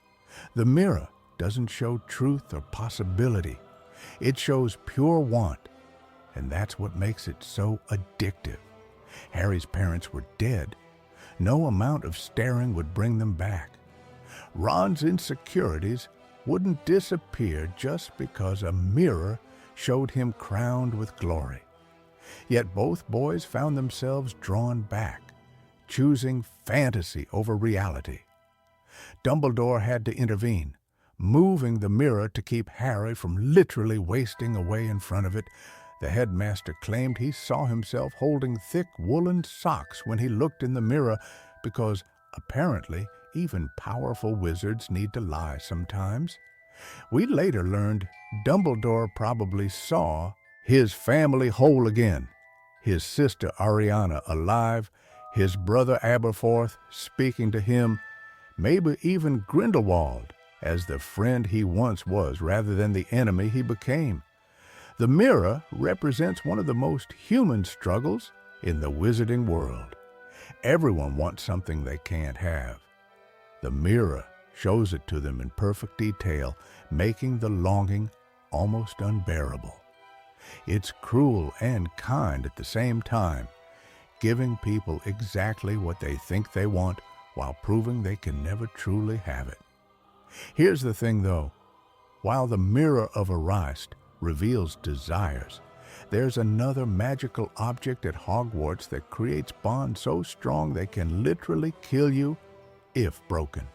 The mirror doesn't show truth or possibility. It shows pure want, and that's what makes it so addictive. Harry's parents were dead. No amount of staring would bring them back. Ron's insecurities wouldn't disappear just because a mirror showed him crowned with glory. Yet both boys found themselves drawn back, choosing fantasy over reality. Dumbledore had to intervene, moving the mirror to keep Harry from literally wasting away in front of it. The headmaster claimed he saw himself holding thick woolen socks when he looked in the mirror because apparently even powerful wizards need to lie sometimes. We later learned Dumbledore probably saw his family whole again, his sister Ariana alive, his brother Aberforth speaking to him, maybe even Grindelwald as the friend he once was rather than the enemy he became. The mirror represents one of the most human struggles in the wizarding world. Everyone wants something they can't have. The mirror shows it to them in perfect detail, making the longing almost unbearable. It's cruel and kind at the same time, giving people exactly what they think they want while proving they can never truly have it. Here's the thing though, while the Mirror of Erased reveals desires, there's another magical object at Hogwarts that creates bonds so strong they can literally kill you if broken.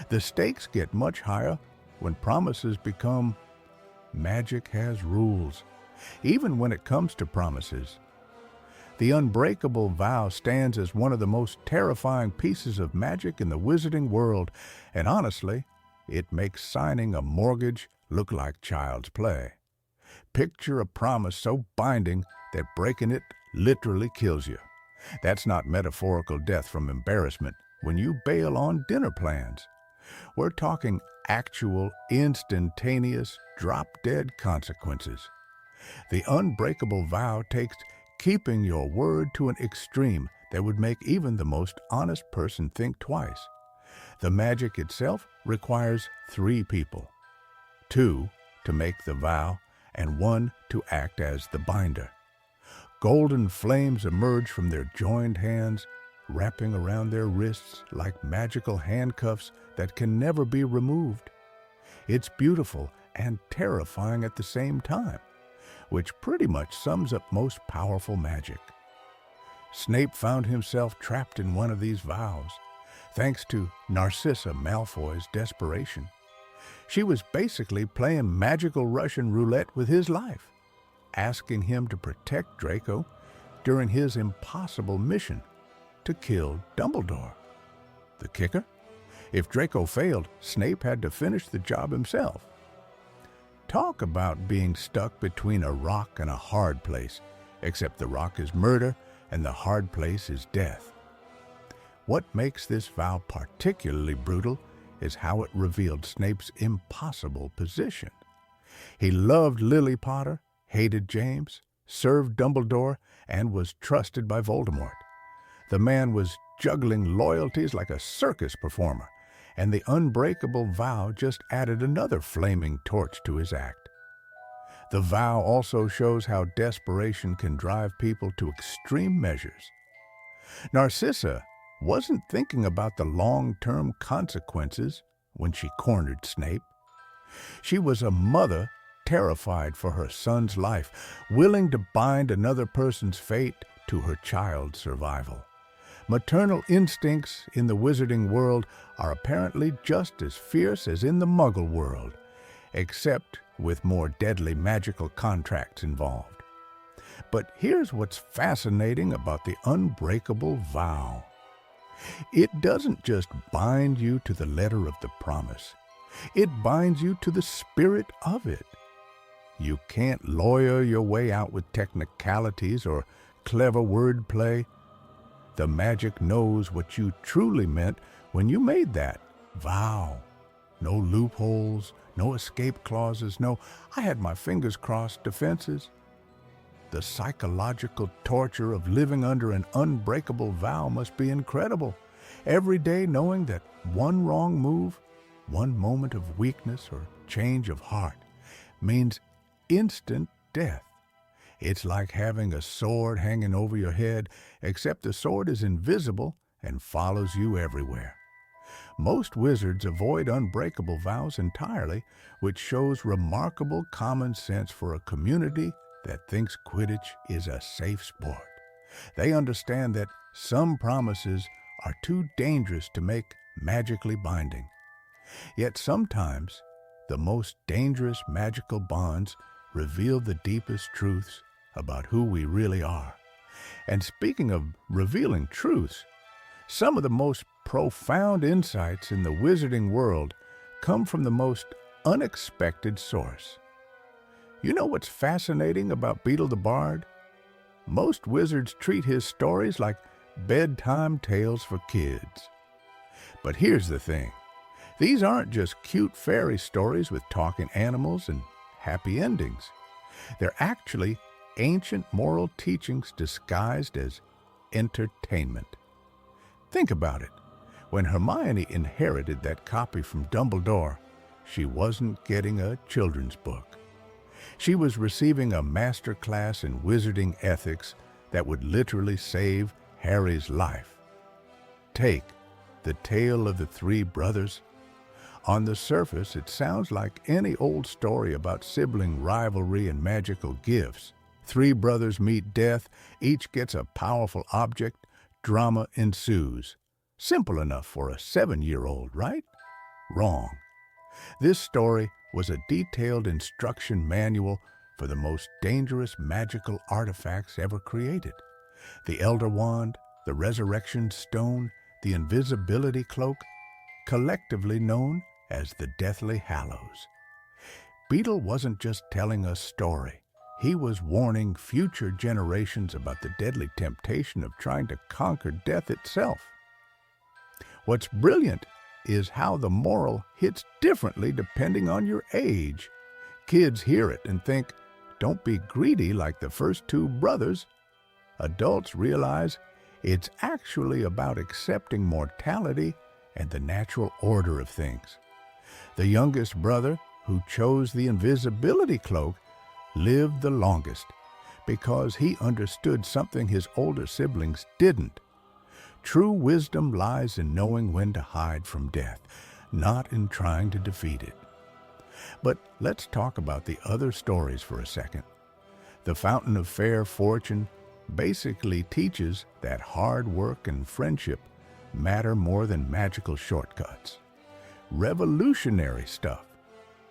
The stakes get much higher when promises become magic has rules, even when it comes to promises. The unbreakable vow stands as one of the most terrifying pieces of magic in the wizarding world, and honestly, it makes signing a mortgage look like child's play. Picture a promise so binding that breaking it literally kills you. That's not metaphorical death from embarrassment when you bail on dinner plans. We're talking actual, instantaneous, drop-dead consequences. The unbreakable vow takes keeping your word to an extreme that would make even the most honest person think twice. The magic itself requires 3 people, 2 to make the vow and 1 to act as the binder. Golden flames emerge from their joined hands, wrapping around their wrists like magical handcuffs that can never be removed. It's beautiful and terrifying at the same time, which pretty much sums up most powerful magic. Snape found himself trapped in one of these vows, thanks to Narcissa Malfoy's desperation. She was basically playing magical Russian roulette with his life, asking him to protect Draco during his impossible mission to kill Dumbledore. The kicker? If Draco failed, Snape had to finish the job himself. Talk about being stuck between a rock and a hard place, except the rock is murder and the hard place is death. What makes this vow particularly brutal is how it revealed Snape's impossible position. He loved Lily Potter, hated James, served Dumbledore, and was trusted by Voldemort. The man was juggling loyalties like a circus performer, and the unbreakable vow just added another flaming torch to his act. The vow also shows how desperation can drive people to extreme measures. Narcissa wasn't thinking about the long-term consequences when she cornered Snape. She was a mother terrified for her son's life, willing to bind another person's fate to her child's survival. Maternal instincts in the wizarding world are apparently just as fierce as in the Muggle world, except with more deadly magical contracts involved. But here's what's fascinating about the unbreakable vow. It doesn't just bind you to the letter of the promise. It binds you to the spirit of it. You can't lawyer your way out with technicalities or clever wordplay. The magic knows what you truly meant when you made that vow. No loopholes, no escape clauses, no "I had my fingers crossed" defenses. The psychological torture of living under an unbreakable vow must be incredible. Every day knowing that one wrong move, one moment of weakness or change of heart means instant death. It's like having a sword hanging over your head, except the sword is invisible and follows you everywhere. Most wizards avoid unbreakable vows entirely, which shows remarkable common sense for a community that thinks Quidditch is a safe sport. They understand that some promises are too dangerous to make magically binding. Yet sometimes, the most dangerous magical bonds reveal the deepest truths about who we really are. And speaking of revealing truths, some of the most profound insights in the wizarding world come from the most unexpected source. You know what's fascinating about Beetle the Bard? Most wizards treat his stories like bedtime tales for kids. But here's the thing. These aren't just cute fairy stories with talking animals and happy endings. They're actually ancient moral teachings disguised as entertainment. Think about it. When Hermione inherited that copy from Dumbledore, she wasn't getting a children's book. She was receiving a master class in wizarding ethics that would literally save Harry's life. Take The Tale of the Three Brothers. On the surface, it sounds like any old story about sibling rivalry and magical gifts. 3 brothers meet death, each gets a powerful object, drama ensues. Simple enough for a 7-year-old, right? Wrong. This story was a detailed instruction manual for the most dangerous magical artifacts ever created. The Elder Wand, the Resurrection Stone, the Invisibility Cloak, collectively known as the Deathly Hallows. Beetle wasn't just telling a story. He was warning future generations about the deadly temptation of trying to conquer death itself. What's brilliant is how the moral hits differently depending on your age. Kids hear it and think, "Don't be greedy like the first two brothers." Adults realize it's actually about accepting mortality and the natural order of things. The youngest brother, who chose the invisibility cloak, lived the longest because he understood something his older siblings didn't. True wisdom lies in knowing when to hide from death, not in trying to defeat it. But let's talk about the other stories for a second. The Fountain of Fair Fortune basically teaches that hard work and friendship matter more than magical shortcuts. Revolutionary stuff,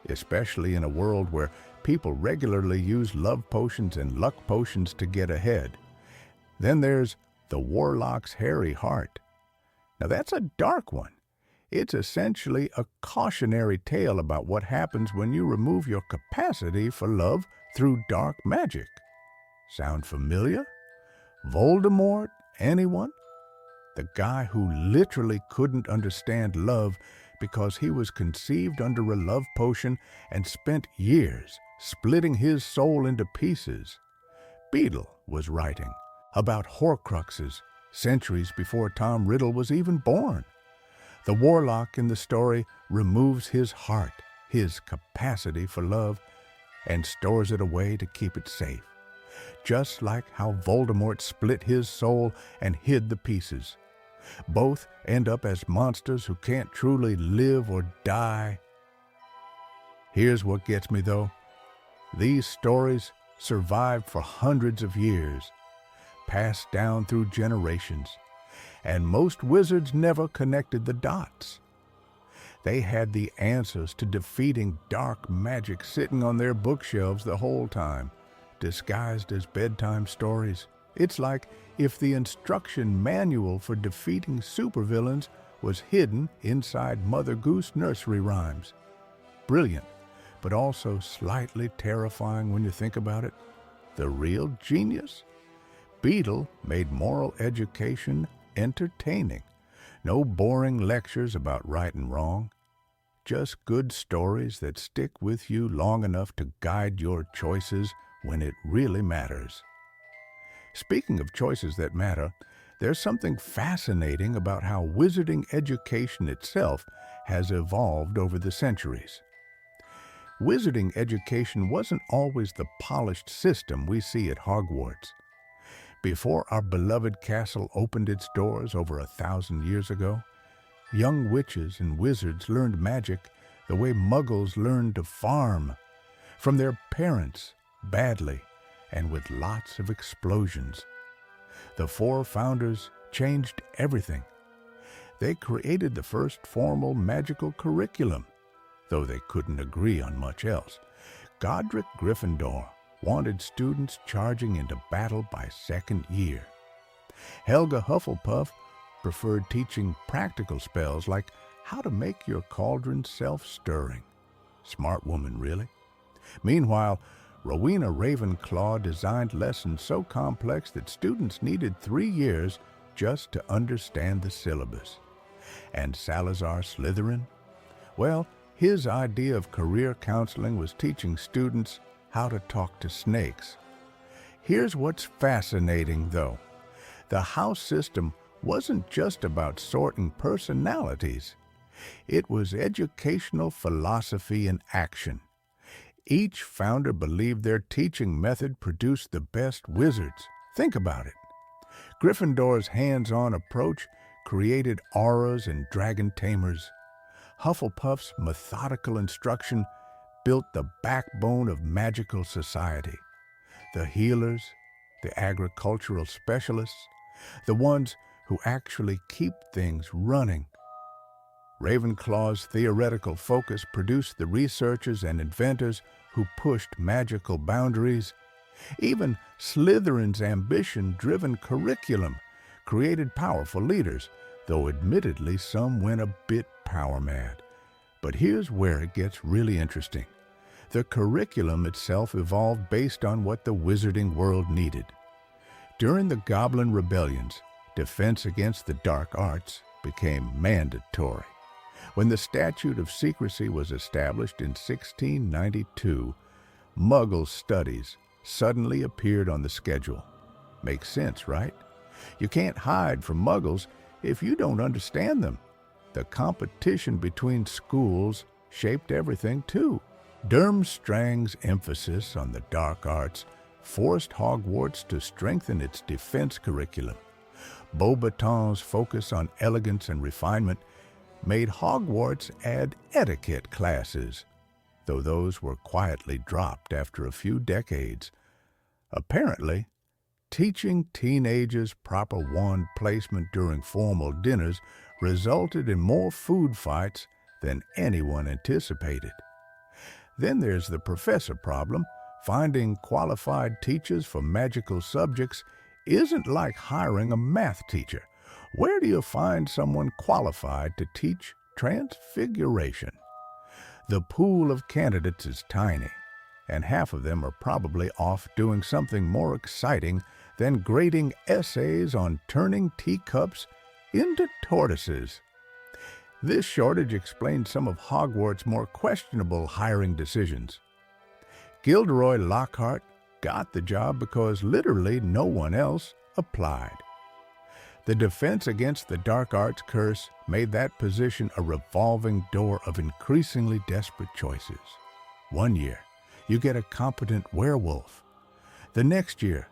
especially in a world where people regularly use love potions and luck potions to get ahead. Then there's The Warlock's Hairy Heart. Now that's a dark one. It's essentially a cautionary tale about what happens when you remove your capacity for love through dark magic. Sound familiar? Voldemort? Anyone? The guy who literally couldn't understand love because he was conceived under a love potion and spent years splitting his soul into pieces. Beetle was writing about Horcruxes centuries before Tom Riddle was even born. The warlock in the story removes his heart, his capacity for love, and stores it away to keep it safe. Just like how Voldemort split his soul and hid the pieces. Both end up as monsters who can't truly live or die. Here's what gets me though. These stories survived for hundreds of years, passed down through generations, and most wizards never connected the dots. They had the answers to defeating dark magic sitting on their bookshelves the whole time, disguised as bedtime stories. It's like if the instruction manual for defeating supervillains was hidden inside Mother Goose nursery rhymes. Brilliant, but also slightly terrifying when you think about it. The real genius? Beetle made moral education entertaining. No boring lectures about right and wrong. Just good stories that stick with you long enough to guide your choices when it really matters. Speaking of choices that matter, there's something fascinating about how wizarding education itself has evolved over the centuries. Wizarding education wasn't always the polished system we see at Hogwarts. Before our beloved castle opened its doors over 1,000 years ago, young witches and wizards learned magic the way muggles learned to farm, from their parents, badly, and with lots of explosions. The four founders changed everything. They created the first formal magical curriculum, though they couldn't agree on much else. Godric Gryffindor wanted students charging into battle by second year. Helga Hufflepuff preferred teaching practical spells like how to make your cauldron self-stirring. Smart woman, really. Meanwhile, Rowena Ravenclaw designed lessons so complex that students needed 3 years just to understand the syllabus. And Salazar Slytherin? Well, his idea of career counseling was teaching students how to talk to snakes. Here's what's fascinating, though. The house system wasn't just about sorting personalities. It was educational philosophy in action. Each founder believed their teaching method produced the best wizards. Think about it. Gryffindor's hands-on approach created auras and dragon tamers. Hufflepuff's methodical instruction built the backbone of magical society. The healers, the agricultural specialists, the ones who actually keep things running. Ravenclaw's theoretical focus produced the researchers and inventors who pushed magical boundaries. Even Slytherin's ambition-driven curriculum created powerful leaders, though admittedly some went a bit power-mad. But here's where it gets really interesting. The curriculum itself evolved based on what the wizarding world needed. During the Goblin Rebellions, defense against the dark arts became mandatory. When the Statute of Secrecy was established in 1692, Muggle studies suddenly appeared on the schedule. Makes sense, right? You can't hide from Muggles if you don't understand them. The competition between schools shaped everything, too. Durmstrang's emphasis on the dark arts forced Hogwarts to strengthen its defense curriculum. Beauxbaton's focus on elegance and refinement made Hogwarts add etiquette classes, though those were quietly dropped after a few decades. Apparently, teaching teenagers proper wand placement during formal dinners resulted in more food fights than anyone anticipated. Then there's the professor problem. Finding qualified teachers for magical subjects isn't like hiring a math teacher. Where do you find someone qualified to teach transfiguration? The pool of candidates is tiny, and half of them are probably off doing something more exciting than grading essays on turning teacups into tortoises. This shortage explains some of Hogwarts' more questionable hiring decisions. Gilderoy Lockhart got the job because literally no one else applied. The defense against the dark arts curse made that position a revolving door of increasingly desperate choices. One year, you get a competent werewolf. The next year,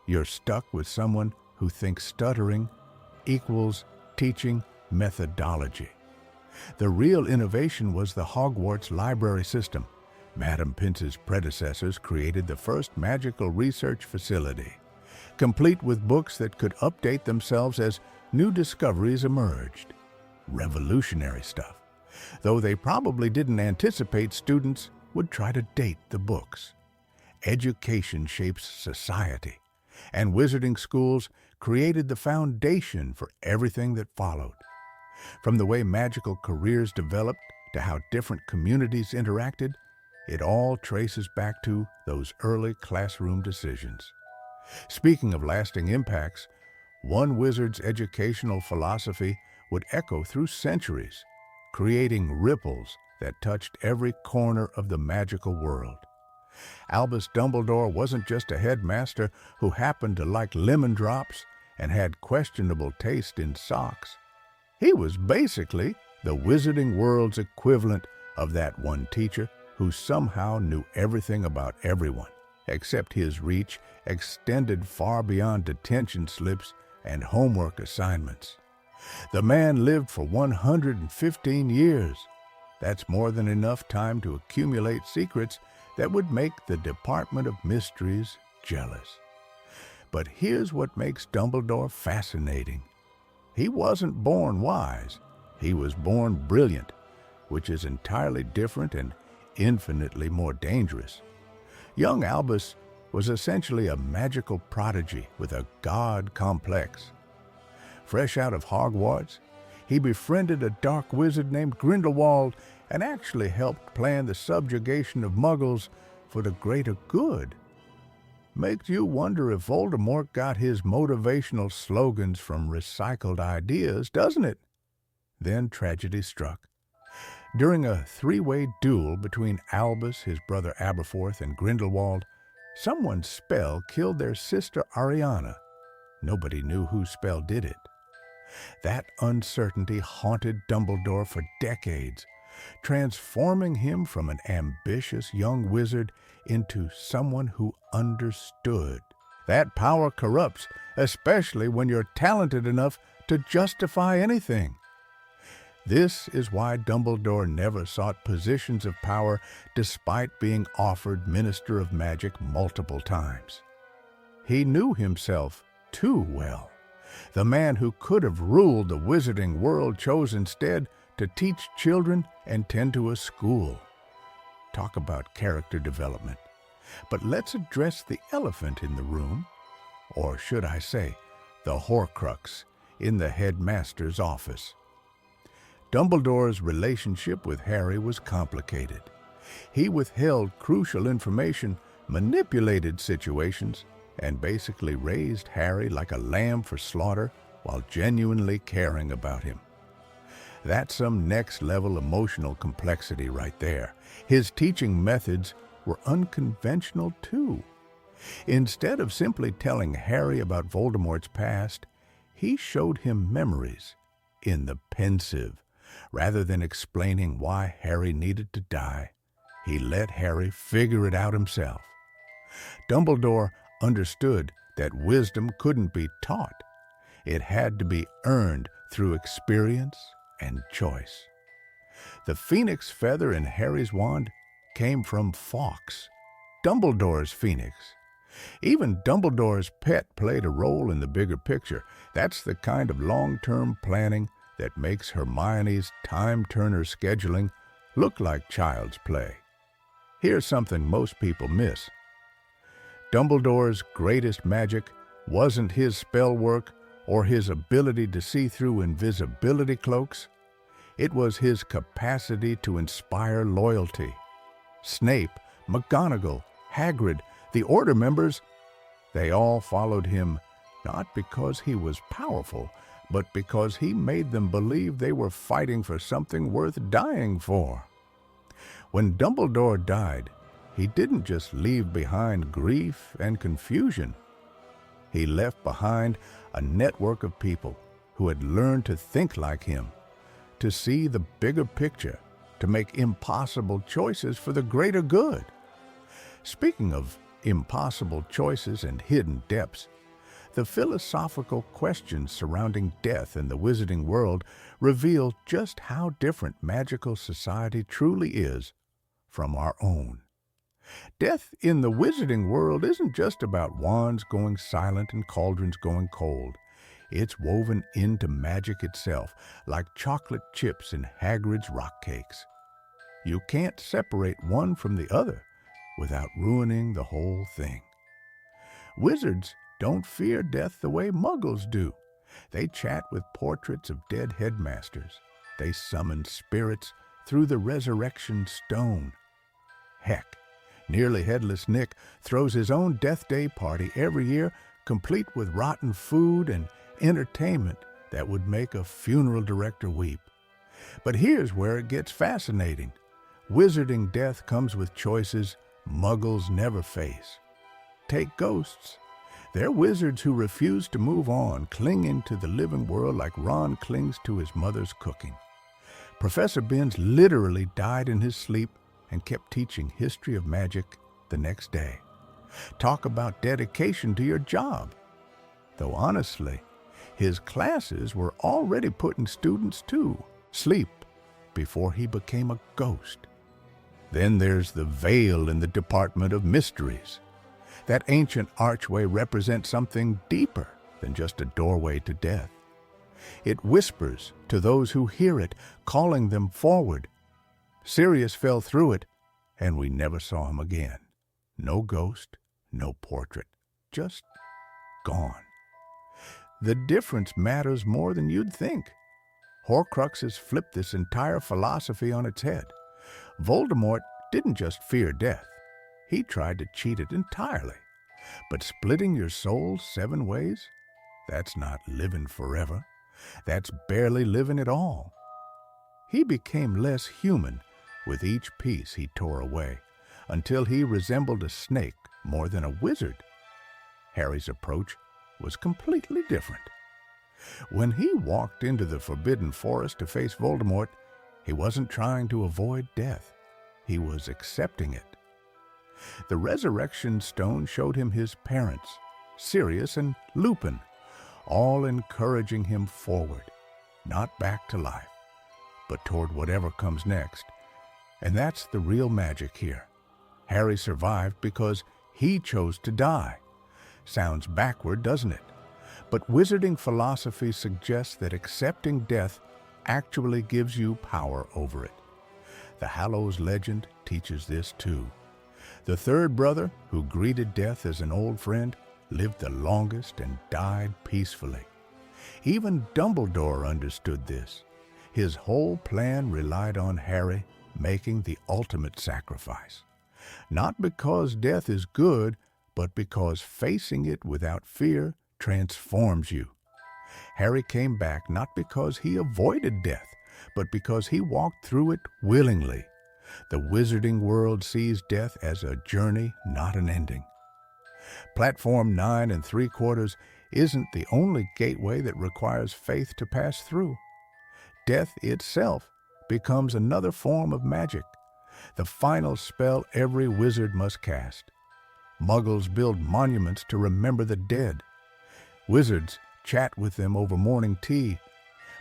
you're stuck with someone who thinks stuttering equals teaching methodology. The real innovation was the Hogwarts library system. Madame Pince's predecessors created the first magical research facility, complete with books that could update themselves as new discoveries emerged. Revolutionary stuff, though they probably didn't anticipate students would try to date the books. Education shapes society, and wizarding schools created the foundation for everything that followed. From the way magical careers developed to how different communities interacted, it all traces back to those early classroom decisions. Speaking of lasting impacts, one wizard's educational philosophy would echo through centuries, creating ripples that touched every corner of the magical world. Albus Dumbledore wasn't just a headmaster who happened to like lemon drops and had questionable taste in socks. He was basically the wizarding world's equivalent of that one teacher who somehow knew everything about everyone, except his reach extended far beyond detention slips and homework assignments. The man lived for 115 years. That's more than enough time to accumulate secrets that would make the Department of Mysteries jealous. But here's what makes Dumbledore fascinating. He wasn't born wise. He was born brilliant, which is entirely different and infinitely more dangerous. Young Albus was essentially a magical prodigy with a god complex. Fresh out of Hogwarts, he befriended a dark wizard named Grindelwald and actually helped plan the subjugation of Muggles for the greater good. Makes you wonder if Voldemort got his motivational slogans from recycled ideas, doesn't it? Then tragedy struck. During a three-way duel between Albus, his brother Aberforth, and Grindelwald, someone's spell killed their sister Ariana. Nobody knew whose spell did it. That uncertainty haunted Dumbledore for decades, transforming him from an ambitious young wizard into someone who understood. That power corrupts, especially when you're talented enough to justify anything. This is why Dumbledore never sought positions of power despite being offered Minister of Magic multiple times. He knew himself too well. The man who could have ruled the wizarding world chose instead to teach children and tend to a school. Talk about character development. But let's address the elephant in the room, or should I say, the Horcrux in the headmaster's office. Dumbledore's relationship with Harry was complicated. He withheld crucial information, manipulated situations, and basically raised Harry like a lamb for slaughter while genuinely caring about him. That's some next-level emotional complexity right there. His teaching methods were unconventional too. Instead of simply telling Harry about Voldemort's past, he showed him memories in the pensive. Rather than explaining why Harry needed to die, he let Harry figure it out himself. Dumbledore understood that wisdom couldn't be taught. It had to be earned through experience and choice. The phoenix feather in Harry's wand came from Fawkes, Dumbledore's phoenix. Even Dumbledore's pet played a role in the bigger picture. That's the kind of long-term planning that makes Hermione's time-turner scheduling look like child's play. Here's something most people miss. Dumbledore's greatest magic wasn't his spell work or his ability to see through invisibility cloaks. It was his capacity to inspire loyalty. Snape, McGonagall, Hagrid, the Order members, they all followed him not because he was powerful, but because he made them believe they were fighting for something worth dying for. When Dumbledore died, he didn't just leave behind grief and confusion. He left behind a network of people who had learned to think like him, to see the bigger picture, to make impossible choices for the greater good. Speaking of impossible choices and hidden depths, the philosophical questions surrounding death in the wizarding world reveal just how different magical society truly is from our own. Death in the wizarding world isn't just about wands going silent and cauldrons going cold. It's woven into magic itself, like chocolate chips in Hagrid's rock cakes. You can't separate one from the other without ruining the whole thing. Wizards don't fear death the way Muggles do. They chat with portraits of dead headmasters. They summon spirits through the resurrection stone. Heck, Nearly Headless Nick throws his own Death Day party every year, complete with rotten food and entertainment that would make a funeral director weep. But here's where it gets fascinating. Wizarding death comes with choices Muggles never face. Take ghosts. They're wizards who refuse to move on, clinging to the living world like Ron clings to his mother's cooking. Professor Binns literally died in his sleep and kept teaching history of magic the next day. Talk about dedication to your job. Though honestly, his classes were already putting students to sleep before he became a ghost. Then there's the veil in the Department of Mysteries. That ancient archway represents something deeper than just a doorway to death. It whispers to those who hear it, calling them forward. Sirius fell through it, and we never saw him again. No ghost, no portrait, just gone. The difference matters more than you'd think. Horcruxes flipped this entire philosophy on its head. Voldemort didn't just fear death. He tried to cheat it entirely. But splitting your soul 7 ways? That's not living forever. That's barely living at all. He became less human with each piece he tore away, until he resembled a snake more than a wizard. Harry's approach was completely different. When he walked into the Forbidden Forest to face Voldemort, he wasn't trying to avoid death. He was accepting it. The Resurrection Stone showed him his parents, Sirius and Lupin, all encouraging him forward, not back to life, but toward whatever comes next. And that's the real magic here. Harry survived because he chose to die. Sounds backward, doesn't it? But wizarding philosophy suggests that accepting death actually gives you power over it. The Hallows legend teaches this too. The third brother, who greeted death as an old friend, lived the longest and died peacefully. Even Dumbledore understood this. His whole plan relied on Harry making the ultimate sacrifice. Not because death is good, but because facing it without fear transforms you. Harry came back not because he avoided death, but because he walked through it willingly. The wizarding world sees death as a journey, not an ending. Platform 9 3/4 isn't the only gateway that requires faith to pass through. Death itself becomes another form of magic, the final spell every wizard must cast. Muggles build monuments to remember the dead. Wizards chat with them over morning tea.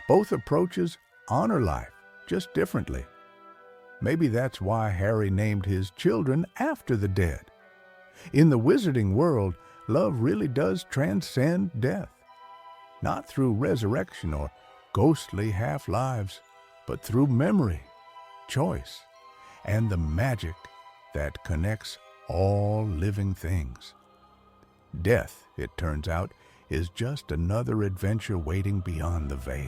Both approaches honor life, just differently. Maybe that's why Harry named his children after the dead. In the wizarding world, love really does transcend death. Not through resurrection or ghostly half-lives, but through memory, choice, and the magic that connects all living things. Death, it turns out, is just another adventure waiting beyond the veil.